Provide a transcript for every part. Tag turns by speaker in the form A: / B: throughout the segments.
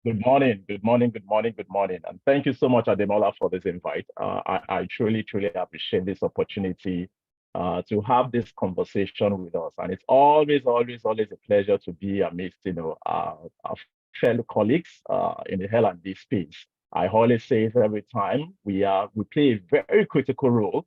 A: Good morning, good morning, good morning, good morning. And thank you so much, Ademola, for this invite. I truly, truly appreciate this opportunity to have this conversation with us. And it's always, always, always a pleasure to be amidst, our fellow colleagues in the Hell and D space. I always say it every time. We play a very critical role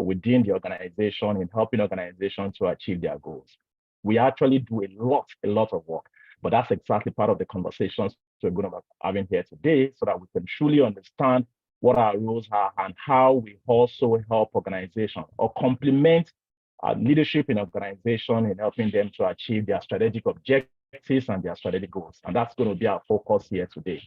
A: within the organization in helping organizations to achieve their goals. We actually do a lot of work. But that's exactly part of the conversations we're going to be having here today so that we can truly understand what our roles are and how we also help organizations or complement leadership in organization in helping them to achieve their strategic objectives and their strategic goals. And that's going to be our focus here today.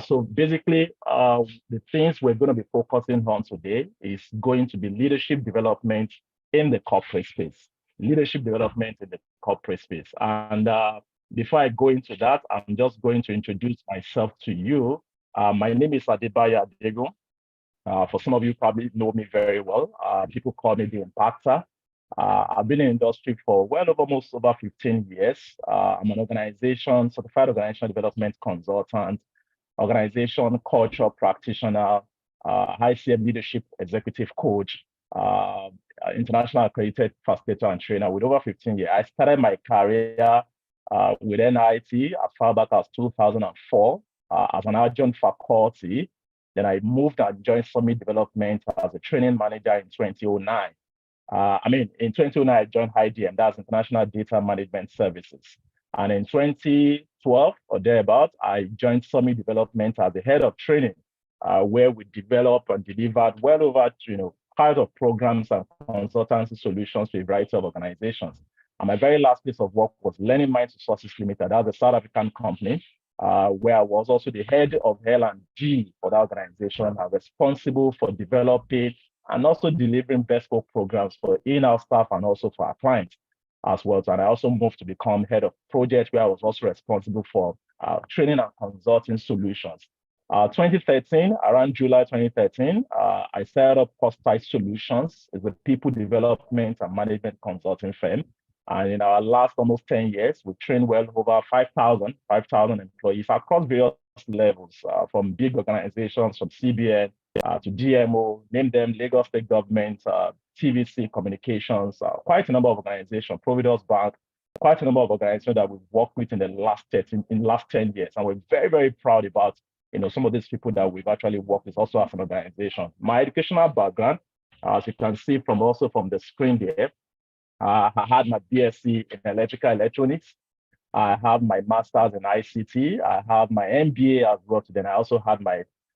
A: So basically, the things we're going to be focusing on today is going to be leadership development in the corporate space. Leadership development in the corporate space. And before I go into that, I'm just going to introduce myself to you. My name is Adebayo Adegun. For some of you probably know me very well. People call me the Impactor. I've been in industry for well over almost over 15 years. I'm an certified organization development consultant, organization culture practitioner, ICM leadership executive coach, international accredited facilitator and trainer with over 15 years. I started my career within IT as far back as 2004 as an adjunct faculty. Then I moved and joined Summit Development as a training manager in 2009. In 2009, I joined IDM, that's International Data Management Services. And in 2012 or thereabout, I joined Summit Development as the head of training, where we developed and delivered well over, part of programs and consultancy solutions to a variety of organizations. And my very last piece of work was Learning Minds Resources Limited. That's a South African company, where I was also the head of L&G for that organization, and responsible for developing and also delivering bespoke programs for in-house staff and also for our clients as well. And I also moved to become head of projects, where I was also responsible for training and consulting solutions. 2013, around July 2013, I set up Costight Solutions as a people development and management consulting firm. And in our last almost 10 years, we've trained well over 5,000 employees across various levels, from big organizations, from CBN to DMO, name them, Lagos State Government, TVC Communications, quite a number of organizations, Providence Bank, quite a number of organizations that we've worked with in the last 10 years. And we're very, very proud about some of these people that we've actually worked with also as an organization. My educational background, as you can see from the screen there, I had my BSc in electrical electronics. I have my master's in ICT. I have my MBA as well. Then I also had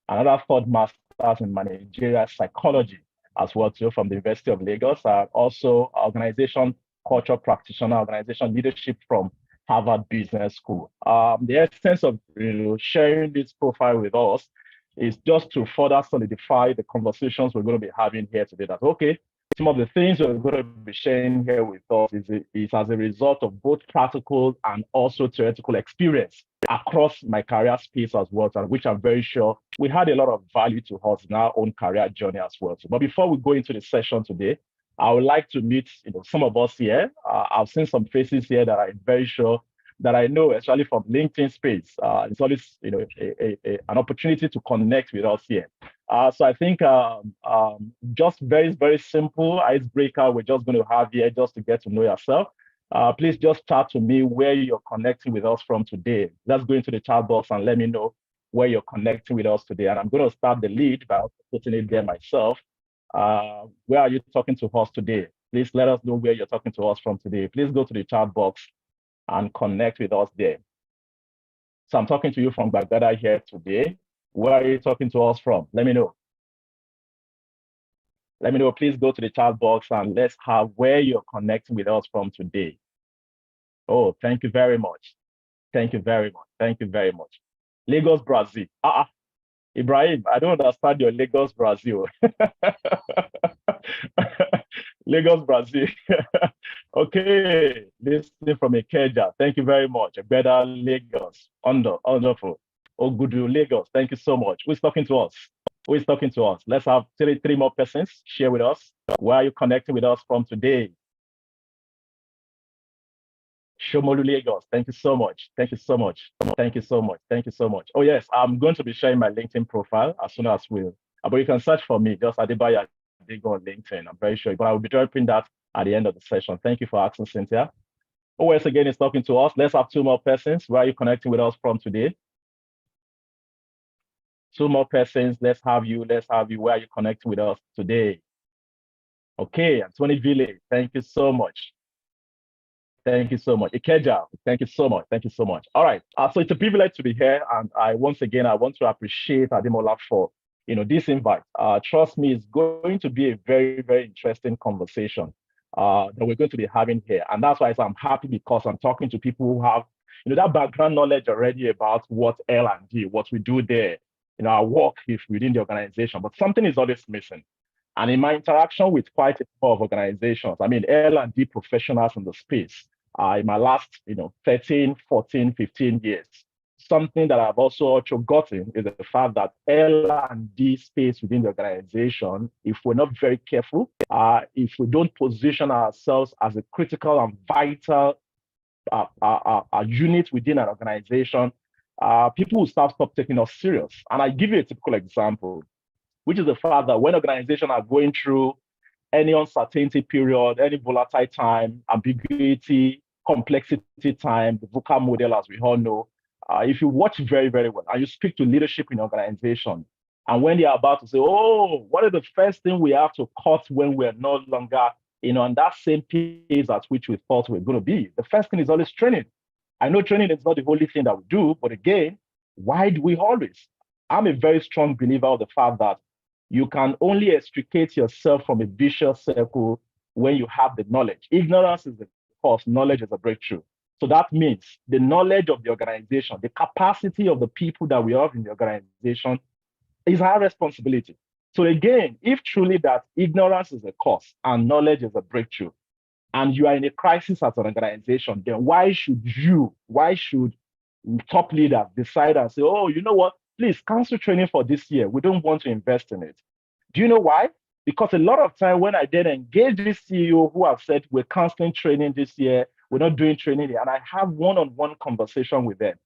A: another third master's in managerial psychology as well too from the University of Lagos. Also organization culture practitioner, organization leadership from Harvard Business School. The essence of sharing this profile with us is just to further solidify the conversations we're going to be having here today. That okay, some of the things we're going to be sharing here with us is as a result of both practical and also theoretical experience across my career space as well, and which I'm very sure we had a lot of value to us in our own career journey as well. But before we go into the session today, I would like to meet some of us here. I've seen some faces here that I'm very sure that I know, especially from LinkedIn space. It's always an opportunity to connect with us here. So I think just very, very simple icebreaker we're just going to have here just to get to know yourself. Please just chat to me where you're connecting with us from today. Let's go into the chat box and let me know where you're connecting with us today. And I'm going to start the lead by putting it there myself. Where are you talking to us today? Please let us know where you're talking to us from today. Please go to the chat box and connect with us there. So I'm talking to you from Baghdad here today. Where are you talking to us from? Let me know. Let me know. Please go to the chat box and let's have where you're connecting with us from today. Oh, thank you very much. Thank you very much. Thank you very much. Lagos, Brazil. Ibrahim, I don't understand your Lagos, Brazil. Lagos, Brazil. Okay, listening from Ikeja. Thank you very much. Better Lagos. Wonderful. Ogudu, Lagos. Thank you so much. Who's talking to us? Who is talking to us? Let's have three more persons share with us. Where are you connecting with us from today? Shomolu Lagos. Thank you so much. Thank you so much. Thank you so much. Thank you so much. Oh, yes, I'm going to be sharing my LinkedIn profile as soon as but you can search for me, just Adebayo Adegun on LinkedIn. I'm very sure. But I will be dropping that at the end of the session. Thank you for asking, Cynthia. OS again is talking to us. Let's have two more persons. Where are you connecting with us from today? Two more persons. Let's have you. Let's have you. Where are you connecting with us today? Okay, Anthony Ville. Thank you so much. Thank you so much. Ikeja, thank you so much. Thank you so much. All right. So it's a privilege to be here. And once again, I want to appreciate Ademola for, this invite. Trust me, it's going to be a very, very interesting conversation that we're going to be having here. And that's why I'm happy because I'm talking to people who have, that background knowledge already about what L&D, what we do there, our work if within the organization. But something is always missing. And in my interaction with quite a number of organizations, I mean, L&D professionals in the space, in my last, 13, 14, 15 years, something that I've also gotten is the fact that L&D space within the organization, if we're not very careful, if we don't position ourselves as a critical and vital unit within an organization, people will stop taking us serious. And I give you a typical example, which is the fact that when organizations are going through any uncertainty period, any volatile time, ambiguity, complexity time, the VUCA model, as we all know, if you watch very, very well and you speak to leadership in organization, and when they are about to say, oh, what is the first thing we have to cut when we're no longer, on that same pace at which we thought we're going to be? The first thing is always training. I know training is not the only thing that we do, but again, why do we always? I'm a very strong believer of the fact that you can only extricate yourself from a vicious circle when you have the knowledge. Ignorance is the cause, knowledge is a breakthrough. So that means the knowledge of the organization, the capacity of the people that we have in the organization is our responsibility. So again, if truly that ignorance is a cause and knowledge is a breakthrough, and you are in a crisis as an organization, then why should top leaders decide and say, oh, you know what, please cancel training for this year. We don't want to invest in it. Do you know why? Because a lot of time when I then engage this CEO who have said, we're canceling training this year, we're not doing training, and I have one-on-one conversation with them,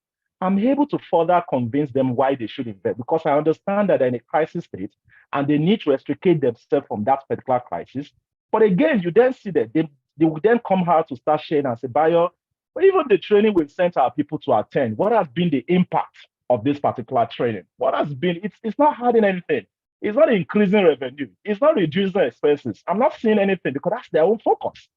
A: I'm able to further convince them why they should invest, because I understand that they're in a crisis state and they need to extricate themselves from that particular crisis. But again, you then see that they will then come out to start sharing and say, Bayo, but even the training we've sent our people to attend, what has been the impact of this particular training? What has been, it's not hurting anything. It's not increasing revenue. It's not reducing expenses. I'm not seeing anything because that's their own focus.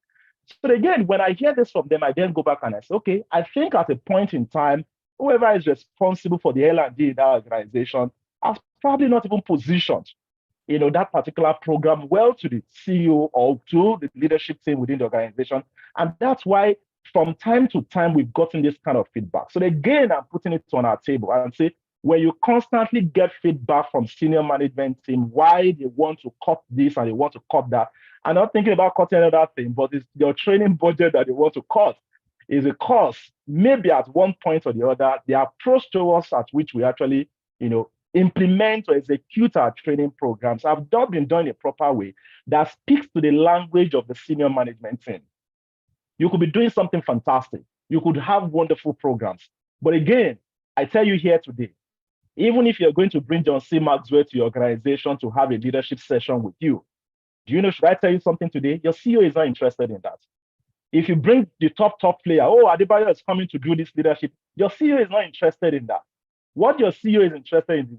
A: So again, when I hear this from them, I then go back and I say, okay, I think at a point in time, whoever is responsible for the L&D in that organization has probably not even positioned, that particular program well to the CEO or to the leadership team within the organization. And that's why from time to time, we've gotten this kind of feedback. So again, I'm putting it on our table and say, when you constantly get feedback from senior management team, why they want to cut this and they want to cut that, I'm not thinking about cutting another thing, but it's your training budget that they want to cut is a cost. Maybe at one point or the other, the approach to us at which we actually, implement or execute our training programs have not been done in a proper way that speaks to the language of the senior management team. You could be doing something fantastic. You could have wonderful programs. But again, I tell you here today, even if you're going to bring John C. Maxwell to your organization to have a leadership session with you, do you know, should I tell you something today? Your CEO is not interested in that. If you bring the top player, oh, Adebayo is coming to do this leadership, your CEO is not interested in that. What your CEO is interested in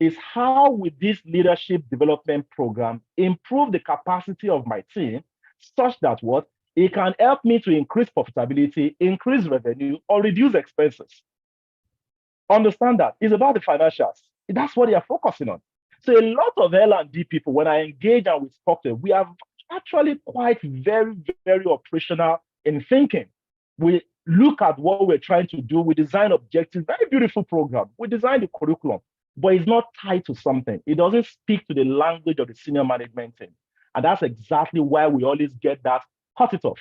A: is how will this leadership development program improve the capacity of my team such that it can help me to increase profitability, increase revenue, or reduce expenses. Understand that. It's about the financials. That's what they are focusing on. So a lot of L&D people, when I engage and we talk to them, we are actually quite very, very operational in thinking. We look at what we're trying to do. We design objectives, very beautiful program. We design the curriculum, but it's not tied to something. It doesn't speak to the language of the senior management team. And that's exactly why we always get that cut it off,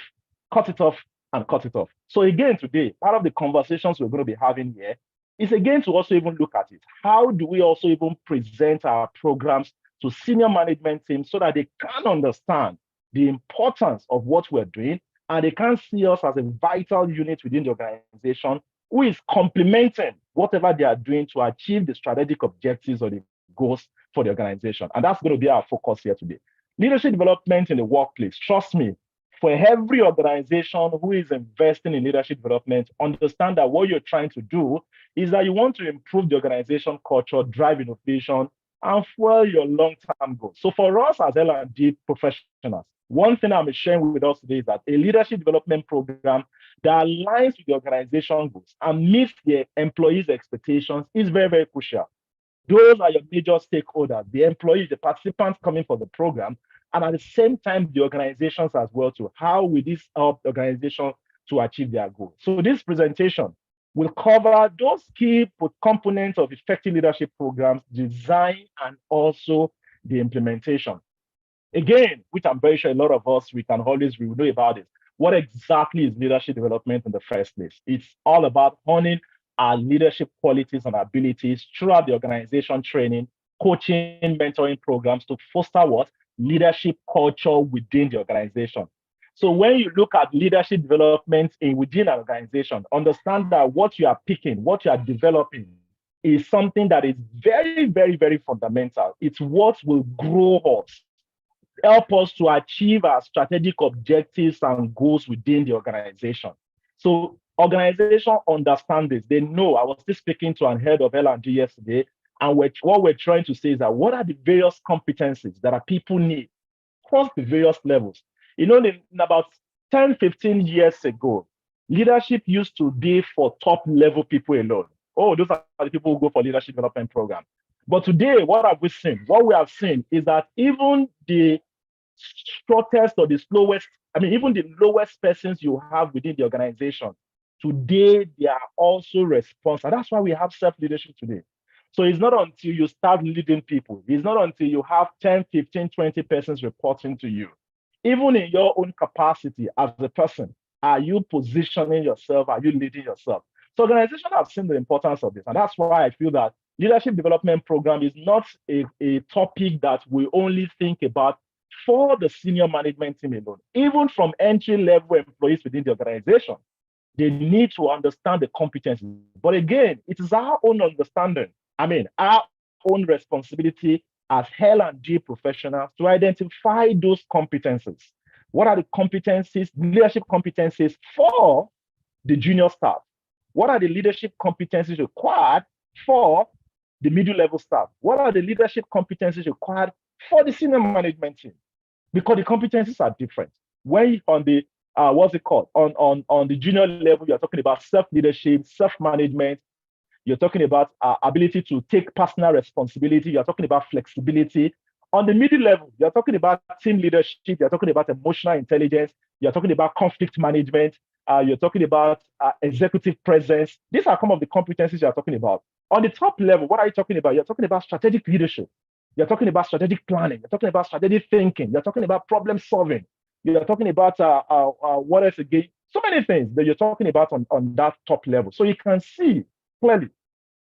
A: and cut it off. So again, today, part of the conversations we're going to be having here is again to also even look at it. How do we also even present our programs to senior management teams so that they can understand the importance of what we're doing and they can't see us as a vital unit within the organization who is complementing whatever they are doing to achieve the strategic objectives or the goals for the organization. And that's going to be our focus here today. Leadership development in the workplace. Trust me, for every organization who is investing in leadership development, understand that what you're trying to do is that you want to improve the organization culture, drive innovation, and fuel your long-term goals. So for us as L&D professionals, one thing I'm sharing with us today is that a leadership development program that aligns with the organization goals and meets the employees' expectations is very, very crucial. Those are your major stakeholders, the employees, the participants coming for the program, and at the same time, the organizations as well too. How will this help the organization to achieve their goals? So this presentation will cover those key components of effective leadership programs, design, and also the implementation. Again, which I'm very sure a lot of us, we will know about it. What exactly is leadership development in the first place? It's all about honing our leadership qualities and abilities throughout the organization training, coaching, mentoring programs to foster what? Leadership culture within the organization. So when you look at leadership development within an organization, understand that what you are picking, what you are developing is something that is very, very, very fundamental. It's what will grow us, help us to achieve our strategic objectives and goals within the organization. So organization understand this. They know. I was still speaking to an head of L&D yesterday, and what we're trying to say is that what are the various competencies that our people need across the various levels? You know, in about 10, 15 years ago, leadership used to be for top level people alone. Oh, those are the people who go for leadership development program. But today, what have we seen? What we have seen is that even the shortest or the slowest, even the lowest persons you have within the organization, today they are also responsible. That's why we have self-leadership today. So it's not until you start leading people, it's not until you have 10, 15, 20 persons reporting to you. Even in your own capacity as a person, are you positioning yourself? Are you leading yourself? So organizations have seen the importance of this. And that's why I feel that leadership development program is not a topic that we only think about for the senior management team alone. Even from entry-level employees within the organization, they need to understand the competencies. But again, it is our own understanding. Our own responsibility as L&D professionals to identify those competencies. What are the competencies, leadership competencies for the junior staff? What are the leadership competencies required for the middle level staff? What are the leadership competencies required for the senior management team? Because the competencies are different. When on the on the junior level, you're talking about self-leadership, self-management. You're talking about ability to take personal responsibility. You're talking about flexibility. On the middle level, you're talking about team leadership. You're talking about emotional intelligence. You're talking about conflict management. You're talking about executive presence. These are some of the competencies you're talking about. On the top level, what are you talking about? You're talking about strategic leadership. You're talking about strategic planning. You're talking about strategic thinking. You're talking about problem solving. You're talking about what else again? So many things that you're talking about on that top level. So you can see clearly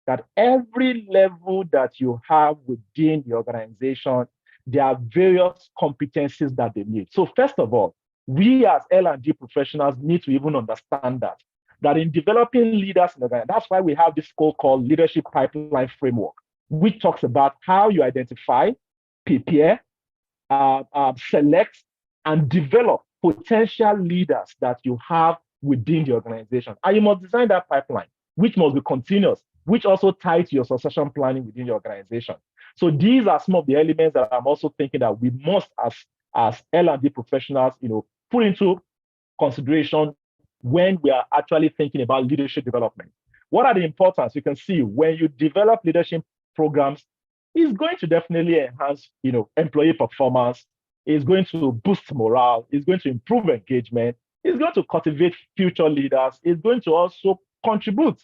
A: that every level that you have within the organization, there are various competencies that they need. So first of all, we as L&D professionals need to even understand that in developing leaders in the organization, that's why we have this called leadership pipeline framework, which talks about how you identify, prepare, select, and develop potential leaders that you have within the organization. And you must design that pipeline, which must be continuous, which also ties to your succession planning within your organization. So these are some of the elements that I'm also thinking that we must, as L&D professionals, put into consideration when we are actually thinking about leadership development. What are the importance? You can see when you develop leadership programs, it's going to definitely enhance, employee performance. It's going to boost morale. It's going to improve engagement. It's going to cultivate future leaders. It's going to also contribute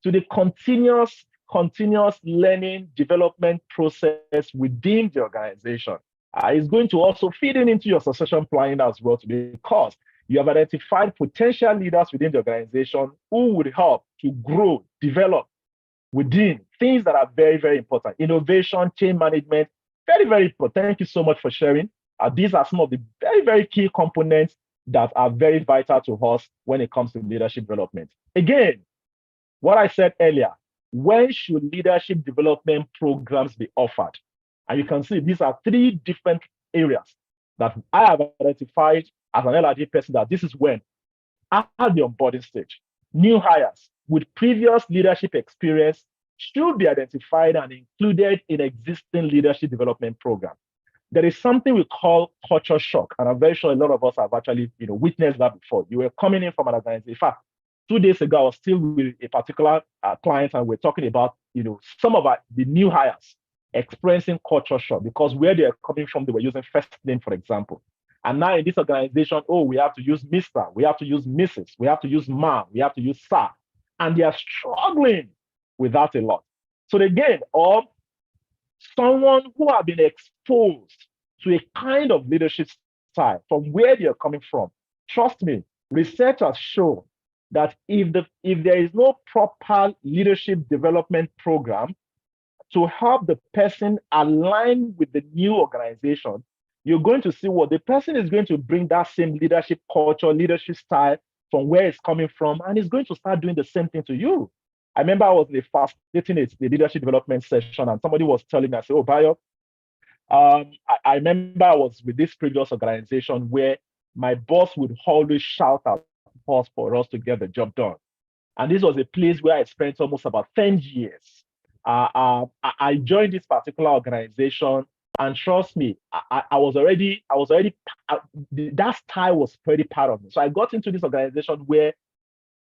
A: to the continuous learning development process within the organization. It's going to also feed into your succession planning as well, because you have identified potential leaders within the organization who would help to grow, develop within things that are very, very important. Innovation, change management, very, very important. Thank you so much for sharing. These are some of the very, very key components that are very vital to us when it comes to leadership development. Again, what I said earlier, when should leadership development programs be offered? And you can see these are three different areas that I have identified as an LRD person that this is when, at the onboarding stage, new hires with previous leadership experience should be identified and included in existing leadership development programs. There is something we call culture shock, and I'm very sure a lot of us have actually, witnessed that before. You were coming in from an organization. In fact, 2 days ago, I was still with a particular client, and we're talking about, some of the new hires experiencing culture shock because where they're coming from, they were using first name, for example. And now in this organization, oh, we have to use Mr., we have to use Mrs., we have to use ma'am, we have to use sir. And they are struggling with that a lot. So again, or someone who have been exposed to a kind of leadership style from where they're coming from. Trust me, research has shown that if there is no proper leadership development program to help the person align with the new organization, you're going to see what the person is going to bring that same leadership culture, leadership style from where it's coming from, and is going to start doing the same thing to you. I remember I was in the leadership development session, and somebody was telling me, I said, oh, Bayo, I remember I was with this previous organization where my boss would always shout at us for us to get the job done. And this was a place where I spent almost about 10 years. I joined this particular organization, and trust me, I was already, that style was pretty part of me. So I got into this organization where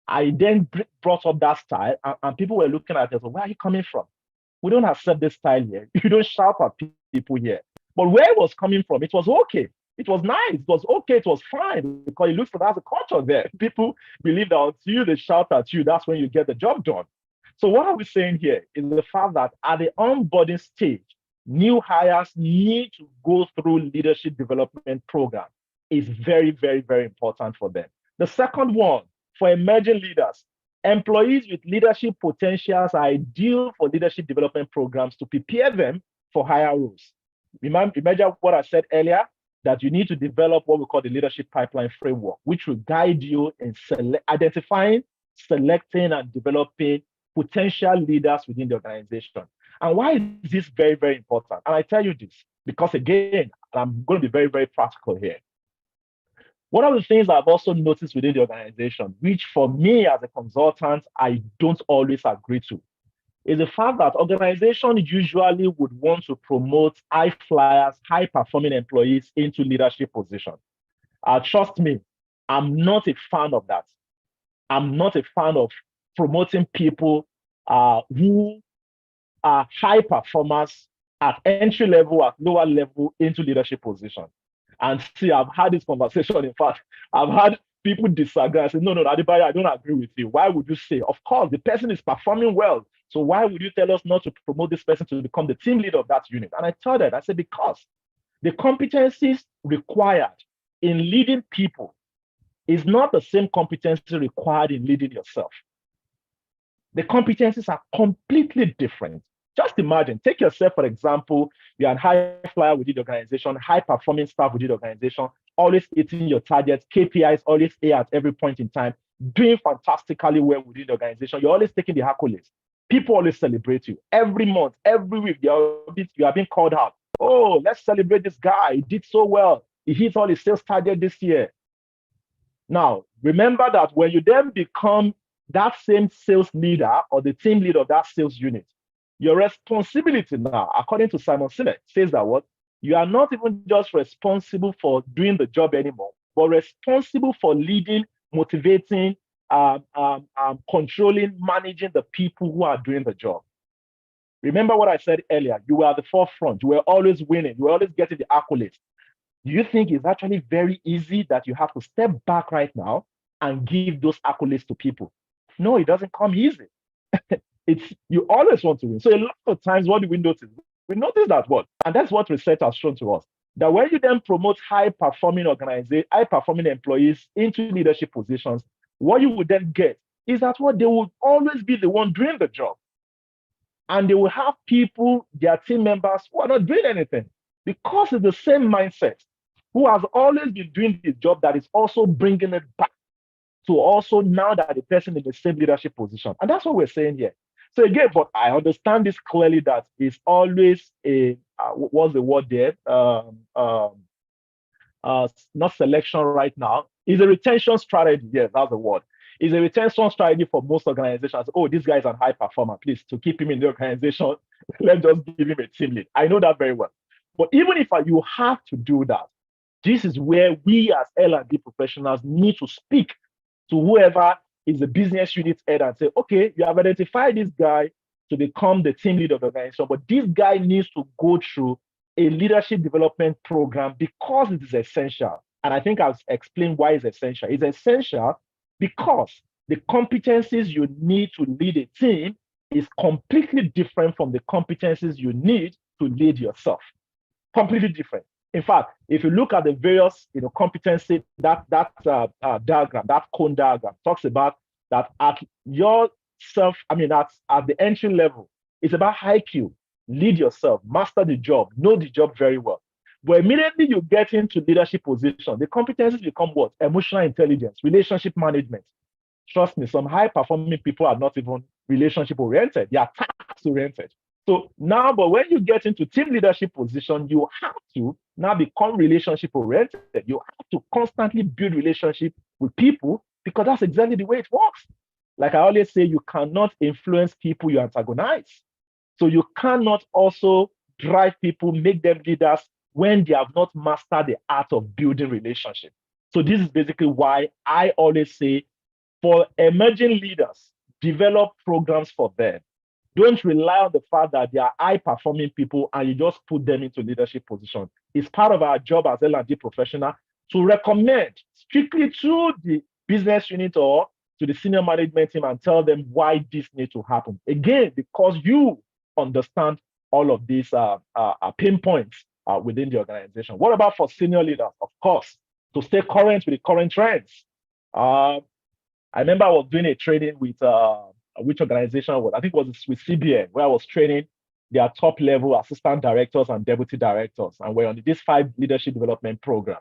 A: I then brought up that style, and people were looking at us, where are you coming from? We don't accept this style here. You don't shout at people here. But where it was coming from, it was okay. It was nice. It was okay. It was fine because it looks like there's a culture there. People believe that until they shout at you, that's when you get the job done. So what are we saying here is the fact that at the onboarding stage, new hires need to go through leadership development program. Is very, very, very important for them. The second one, for emerging leaders, employees with leadership potentials are ideal for leadership development programs to prepare them for higher roles. Remember what I said earlier, that you need to develop what we call the leadership pipeline framework, which will guide you in identifying, selecting, and developing potential leaders within the organization. And why is this very, very important? And I tell you this because, again, I'm going to be very, very practical here. One of the things I've also noticed within the organization, which for me as a consultant, I don't always agree to, is the fact that organizations usually would want to promote high flyers, high performing employees into leadership positions. Trust me, I'm not a fan of that. I'm not a fan of promoting people who are high performers at entry level, at lower level into leadership positions. And see, I've had this conversation. In fact, I've had people disagree. I say, no, Adebayo, I don't agree with you. Why would you say? Of course, the person is performing well. So why would you tell us not to promote this person to become the team leader of that unit? And I told her, I said, because the competencies required in leading people is not the same competency required in leading yourself. The competencies are completely different. Just imagine, take yourself, for example, you're a high flyer within the organization, high performing staff within the organization, always hitting your targets, KPIs always A at every point in time, doing fantastically well within the organization. You're always taking the accolades. People always celebrate you. Every month, every week, you are being called out. Oh, let's celebrate this guy. He did so well. He hit all his sales target this year. Now, remember that when you then become that same sales leader or the team leader of that sales unit, your responsibility now, according to Simon Sinek, says that what? You are not even just responsible for doing the job anymore, but responsible for leading, motivating, controlling, managing the people who are doing the job. Remember what I said earlier, you were at the forefront, you were always winning, you were always getting the accolades. Do you think it's actually very easy that you have to step back right now and give those accolades to people? No, it doesn't come easy. You always want to win. So a lot of times, what do we notice? We notice that what, and that's what research has shown to us, that when you then promote high-performing employees into leadership positions, what you would then get is that what they will always be the one doing the job. And they will have people, their team members, who are not doing anything because it's the same mindset. who has always been doing the job that is also bringing it back to also now that the person in the same leadership position. And that's what we're saying here. So again, but I understand this clearly that it's always a, what's the word there? Not selection right now. It's a retention strategy. Yes, that's the word. It's a retention strategy for most organizations. Oh, this guy is a high performer. Please, to keep him in the organization, let's just give him a team lead. I know that very well. But even if you have to do that, this is where we as L&D professionals need to speak to whoever is the business unit head and say, okay, you have identified this guy to become the team lead of the organization, but this guy needs to go through a leadership development program because it is essential. And I think I've explained why it's essential. It's essential because the competencies you need to lead a team is completely different from the competencies you need to lead yourself. Completely different. In fact, if you look at the various, competency, that diagram, that cone diagram talks about that at yourself, at the entry level, it's about IQ, lead yourself, master the job, know the job very well. But immediately you get into leadership position, the competencies become what? Emotional intelligence, relationship management. Trust me, some high performing people are not even relationship oriented, they are task oriented. So now, but when you get into team leadership position, you have to now become relationship oriented. You have to constantly build relationship with people because that's exactly the way it works. Like I always say, you cannot influence people you antagonize. So you cannot also drive people, make them leaders when they have not mastered the art of building relationship. So this is basically why I always say for emerging leaders, develop programs for them. Don't rely on the fact that they are high-performing people and you just put them into leadership position. It's part of our job as L&D professional to recommend strictly to the business unit or to the senior management team and tell them why this needs to happen. Again, because you understand all of these pinpoints within the organization. What about for senior leaders? Of course, to stay current with the current trends. I remember I was doing a training with which organization was, I think it was with CBN, where I was training their top level assistant directors and deputy directors. And we're on this 5 leadership development program.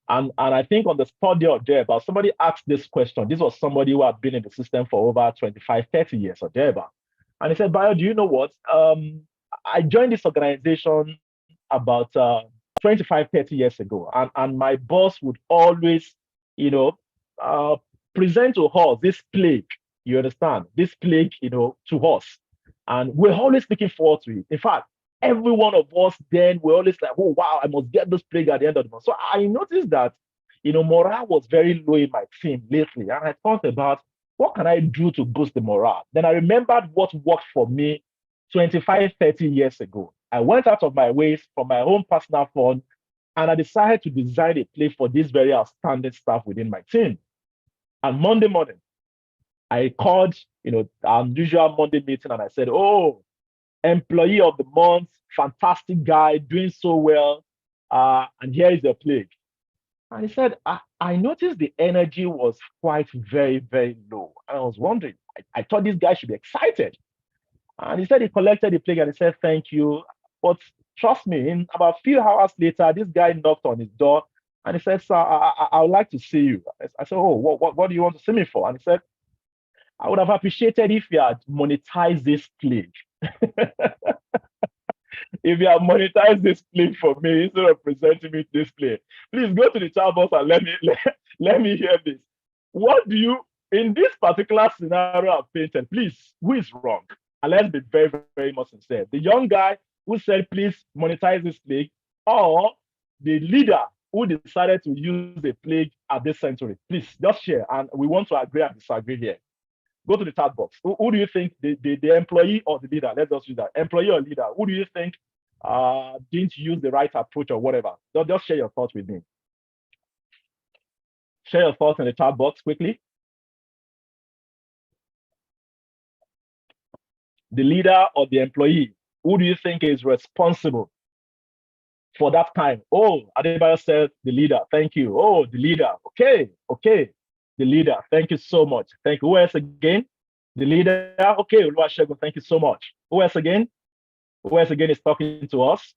A: And I think on the spot there or thereabout, somebody asked this question. This was somebody who had been in the system for over 25, 30 years or thereabout. And he said, Bayo, do you know what? I joined this organization about 25, 30 years ago. And my boss would always, present to us this plague, you understand, this plague, to us. And we're always looking forward to it. In fact, every one of us then we're always like, oh, wow, I must get this plague at the end of the month. So I noticed that, morale was very low in my team lately. And I thought about what can I do to boost the morale? Then I remembered what worked for me 25, 30 years ago. I went out of my way from my own personal fund and I decided to design a play for this very outstanding staff within my team. And Monday morning, I called, our usual Monday meeting and I said, oh, employee of the month, fantastic guy, doing so well. And here is the plague. And he said, I noticed the energy was quite very, very low. And I was wondering, I thought this guy should be excited. And he said he collected the plague and he said, thank you. But trust me, in about a few hours later, this guy knocked on his door and he said, sir, I would like to see you. I said, oh, what do you want to see me for? And he said, I would have appreciated if you had monetized this plague. If you have monetized this plague for me instead of presenting me this plague, please go to the chat box and let me hear this. What do you, in this particular scenario I've painted, please, who is wrong? And let's be very, very much sincere. The young guy who said, please monetize this plague, or the leader who decided to use the plague at this century? Please just share. And we want to agree and disagree here. Go to the chat box. Who do you think, the employee or the leader? Let's just use that. Employee or leader, who do you think didn't use the right approach or whatever? Just share your thoughts with me. Share your thoughts in the chat box quickly. The leader or the employee, who do you think is responsible for that time? Oh, Adebayo said the leader. Thank you. Oh, the leader. Okay. The leader. Thank you so much. Thank you. Who else again? The leader. Okay, Oluwasegun, thank you so much. Who else again? Who else again is talking to us?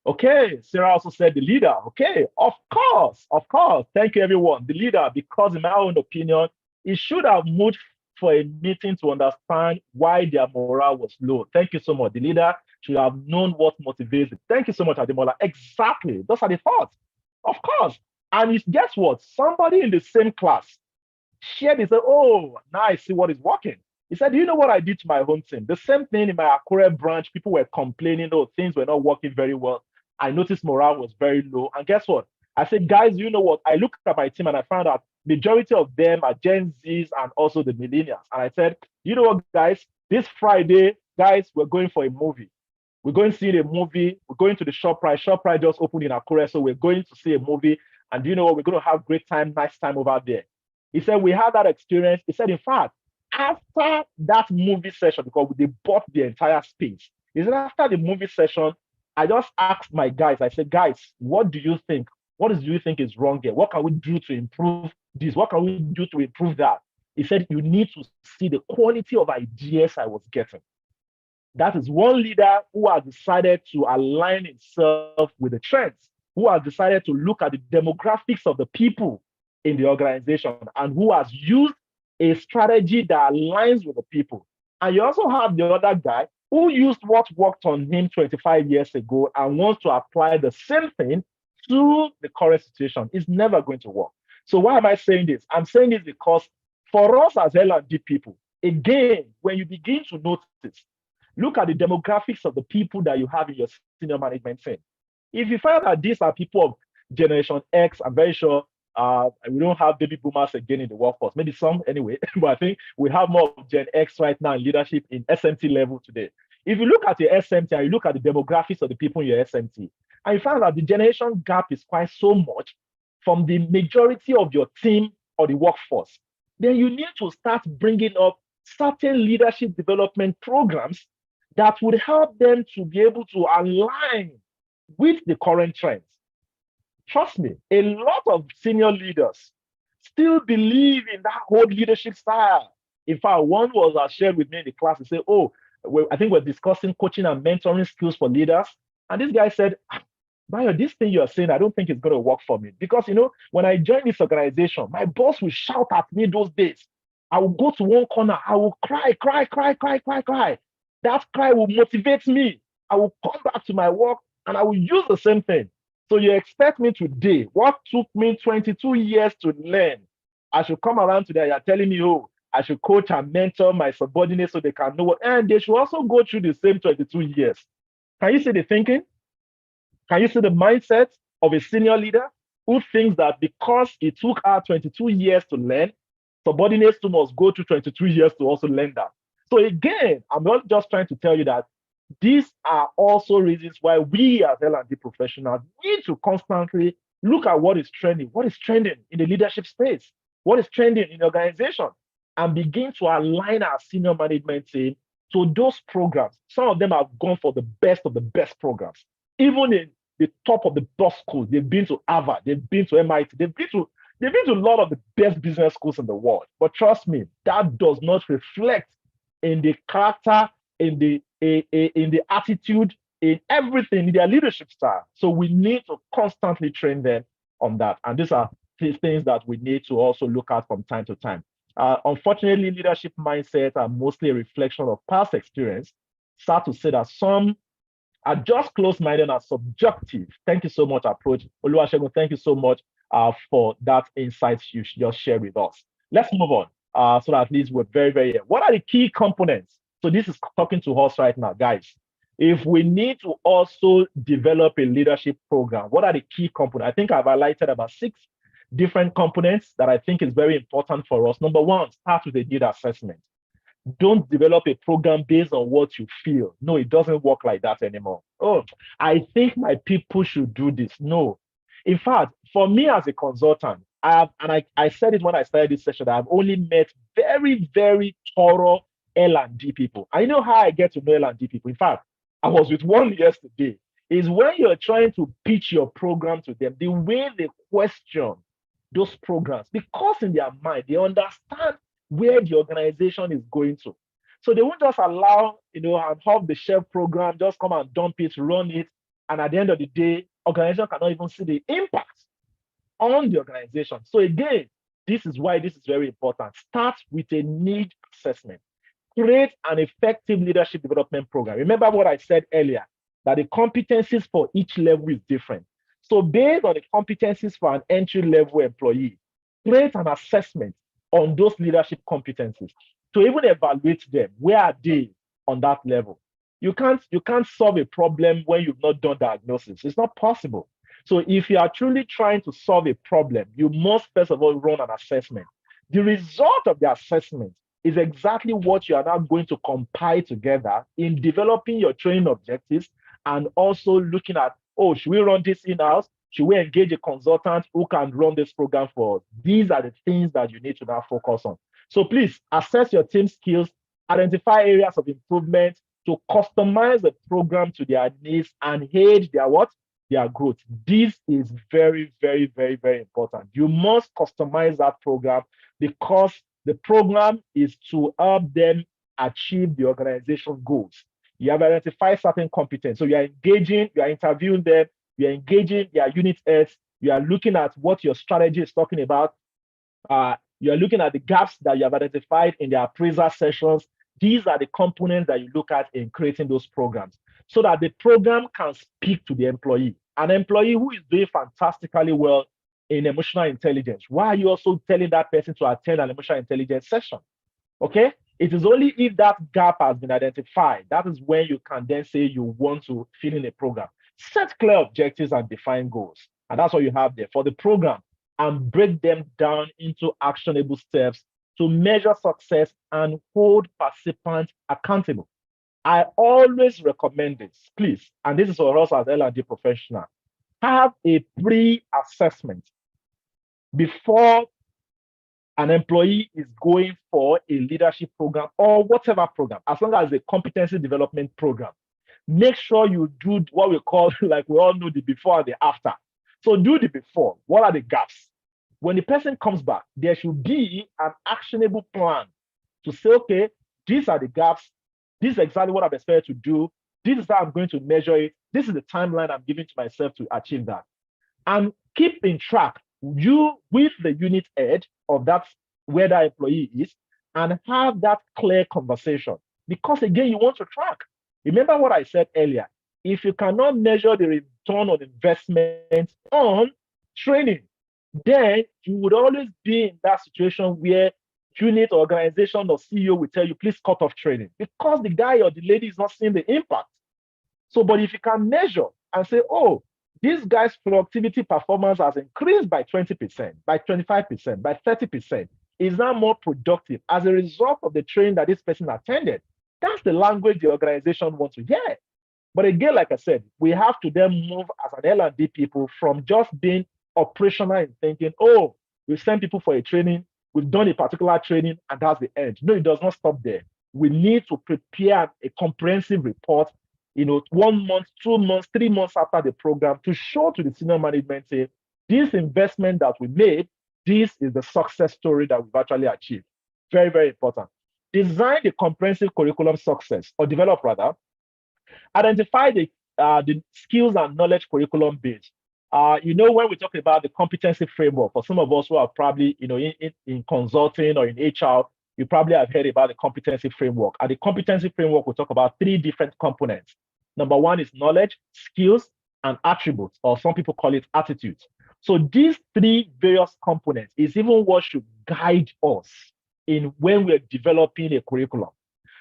A: Okay, Sarah also said the leader. Okay, of course, of course. Thank you, everyone. The leader, because in my own opinion, it should have moved for a meeting to understand why their morale was low. Thank you so much. The leader should have known what motivates it. Thank you so much, Ademola. Exactly. Those are the thoughts. Of course. And guess what? Somebody in the same class shared it, said, oh, now I see what is working. He said, do you know what I did to my home team? The same thing in my Akure branch. People were complaining, oh, things were not working very well. I noticed morale was very low. And guess what? I said, guys, you know what? I looked at my team and I found out majority of them are Gen Zs and also the millennials. And I said, you know what, guys? This Friday, guys, we're going for a movie. We're going to see a movie. We're going to the ShopRite. ShopRite just opened in Akure, so we're going to see a movie. And do you know what? We're going to have great time, nice time over there. He said, we had that experience. He said, in fact, after that movie session, because they bought the entire space, he said, after the movie session, I just asked my guys, I said, guys, what do you think? What do you think is wrong here? What can we do to improve this? What can we do to improve that? He said, you need to see the quality of ideas I was getting. That is one leader who has decided to align himself with the trends, who has decided to look at the demographics of the people in the organization, and who has used a strategy that aligns with the people. And you also have the other guy who used what worked on him 25 years ago and wants to apply the same thing to the current situation. It's never going to work. So why am I saying this? I'm saying this because for us as L&D people, again, when you begin to notice, look at the demographics of the people that you have in your senior management team. If you find that these are people of Generation X, I'm very sure we don't have baby boomers again in the workforce. Maybe some anyway, but I think we have more of Gen X right now in leadership in SMT level today. If you look at your SMT and you look at the demographics of the people in your SMT, and you find that the generation gap is quite so much from the majority of your team or the workforce, then you need to start bringing up certain leadership development programs that would help them to be able to align with the current trends. Trust me, a lot of senior leaders still believe in that old leadership style. In fact, one was shared with me in the class. He said, oh, I think we're discussing coaching and mentoring skills for leaders. And this guy said, Bayo, this thing you're saying, I don't think it's going to work for me. Because, when I joined this organization, my boss will shout at me those days. I will go to one corner. I will cry, cry, cry, cry, cry, cry. That cry will motivate me. I will come back to my work and I will use the same thing. So you expect me today, what took me 22 years to learn, I should come around today, you're telling me, oh, I should coach and mentor my subordinates so they can know what, and they should also go through the same 22 years. Can you see the thinking? Can you see the mindset of a senior leader who thinks that because it took her 22 years to learn, subordinates too must go through 22 years to also learn that? So again, I'm not just trying to tell you that these are also reasons why we as L&D professionals need to constantly look at what is trending in the leadership space, what is trending in the organization, and begin to align our senior management team to those programs. Some of them have gone for the best of the best programs. Even in the top of the top schools, they've been to Harvard, they've been to MIT, they've been to a lot of the best business schools in the world. But trust me, that does not reflect in the character, in the attitude, in everything, in their leadership style. So we need to constantly train them on that. And these are things that we need to also look at from time to time. Unfortunately, leadership mindsets are mostly a reflection of past experience. Sad to say that some are just close-minded and subjective. Thank you so much, Approach. Oluwasegun, thank you so much for that insight you just shared with us. Let's move on so that at least we're very, very. What are the key components? So this is talking to us right now, guys. If we need to also develop a leadership program, what are the key components? I think I've highlighted about 6 different components that I think is very important for us. Number 1, start with a need assessment. Don't develop a program based on what you feel. No, it doesn't work like that anymore. Oh, I think my people should do this. No. In fact, for me as a consultant, I said it when I started this session, I've only met very, very thorough L&D people. I know how I get to know L&D people. In fact, I was with one yesterday. Is when you're trying to pitch your program to them, the way they question those programs, because in their mind, they understand where the organization is going to. So they won't just allow, an off-the-shelf program, just come and dump it, run it. And at the end of the day, organization cannot even see the impact on the organization. So again, this is why this is very important. Start with a need assessment. Create an effective leadership development program. Remember what I said earlier, that the competencies for each level is different. So based on the competencies for an entry-level employee, create an assessment on those leadership competencies to even evaluate them. Where are they on that level? You can't solve a problem when you've not done diagnosis. It's not possible. So if you are truly trying to solve a problem, you must first of all run an assessment. The result of the assessment is exactly what you are now going to compile together in developing your training objectives and also looking at, oh, should we run this in-house? Should we engage a consultant who can run this program for us? These are the things that you need to now focus on. So please assess your team skills, identify areas of improvement to customize the program to their needs and aid their what? Their growth. This is very, very, very, very important. You must customize that program because the program is to help them achieve the organization goals. You have identified certain competence. So you are engaging, you are interviewing them, you are engaging their unit heads, you are looking at what your strategy is talking about. You are looking at the gaps that you have identified in the appraisal sessions. These are the components that you look at in creating those programs so that the program can speak to the employee. An employee who is doing fantastically well in emotional intelligence, why are you also telling that person to attend an emotional intelligence session? Okay? It is only if that gap has been identified, that is when you can then say you want to fill in a program. Set clear objectives and define goals. And that's what you have there for the program, and break them down into actionable steps to measure success and hold participants accountable. I always recommend this, please, and this is for us as L&D professional, have a pre-assessment before an employee is going for a leadership program or whatever program, as long as it's a competency development program. Make sure you do what we call, like we all know, the before and the after. So do the before. What are the gaps? When the person comes back, there should be an actionable plan to say, okay, these are the gaps. This is exactly what I'm expected to do. This is how I'm going to measure it. This is the timeline I'm giving to myself to achieve that. And keep in track you with the unit head of that where that employee is, and have that clear conversation. Because again, you want to track. Remember what I said earlier. If you cannot measure the return on investment on training, then you would always be in that situation where unit, organization, or CEO will tell you, please cut off training because the guy or the lady is not seeing the impact. So, but if you can measure and say, oh, this guy's productivity performance has increased by 20%, by 25%, by 30%, is now more productive as a result of the training that this person attended. That's the language the organization wants to hear. But again, like I said, we have to then move as an L&D people from just being operational and thinking, oh, we send people for a training, we've done a particular training, and that's the end. No, it does not stop there. We need to prepare a comprehensive report, 1 month, 2 months, 3 months after the program to show to the senior management, say, this investment that we made, this is the success story that we've actually achieved. Very, very important. Design the comprehensive curriculum success, or develop rather. Identify the skills and knowledge curriculum base. When we talk about the competency framework, for some of us who are probably, in consulting or in HR, you probably have heard about the competency framework. And the competency framework will talk about 3 different components. Number 1 is knowledge, skills, and attributes, or some people call it attitudes. So these 3 various components is even what should guide us in when we're developing a curriculum.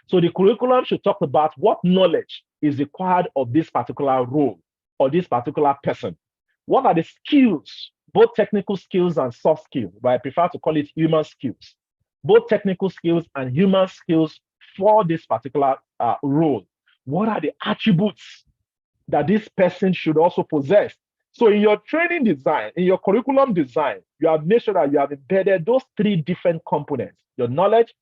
A: So the curriculum should talk about what knowledge is required of this particular role or this particular person. What are the skills, both technical skills and soft skills, but I prefer to call it human skills, both technical skills and human skills for this particular role. What are the attributes that this person should also possess? So in your training design, in your curriculum design, you have made sure that you have embedded those 3 different components, your knowledge,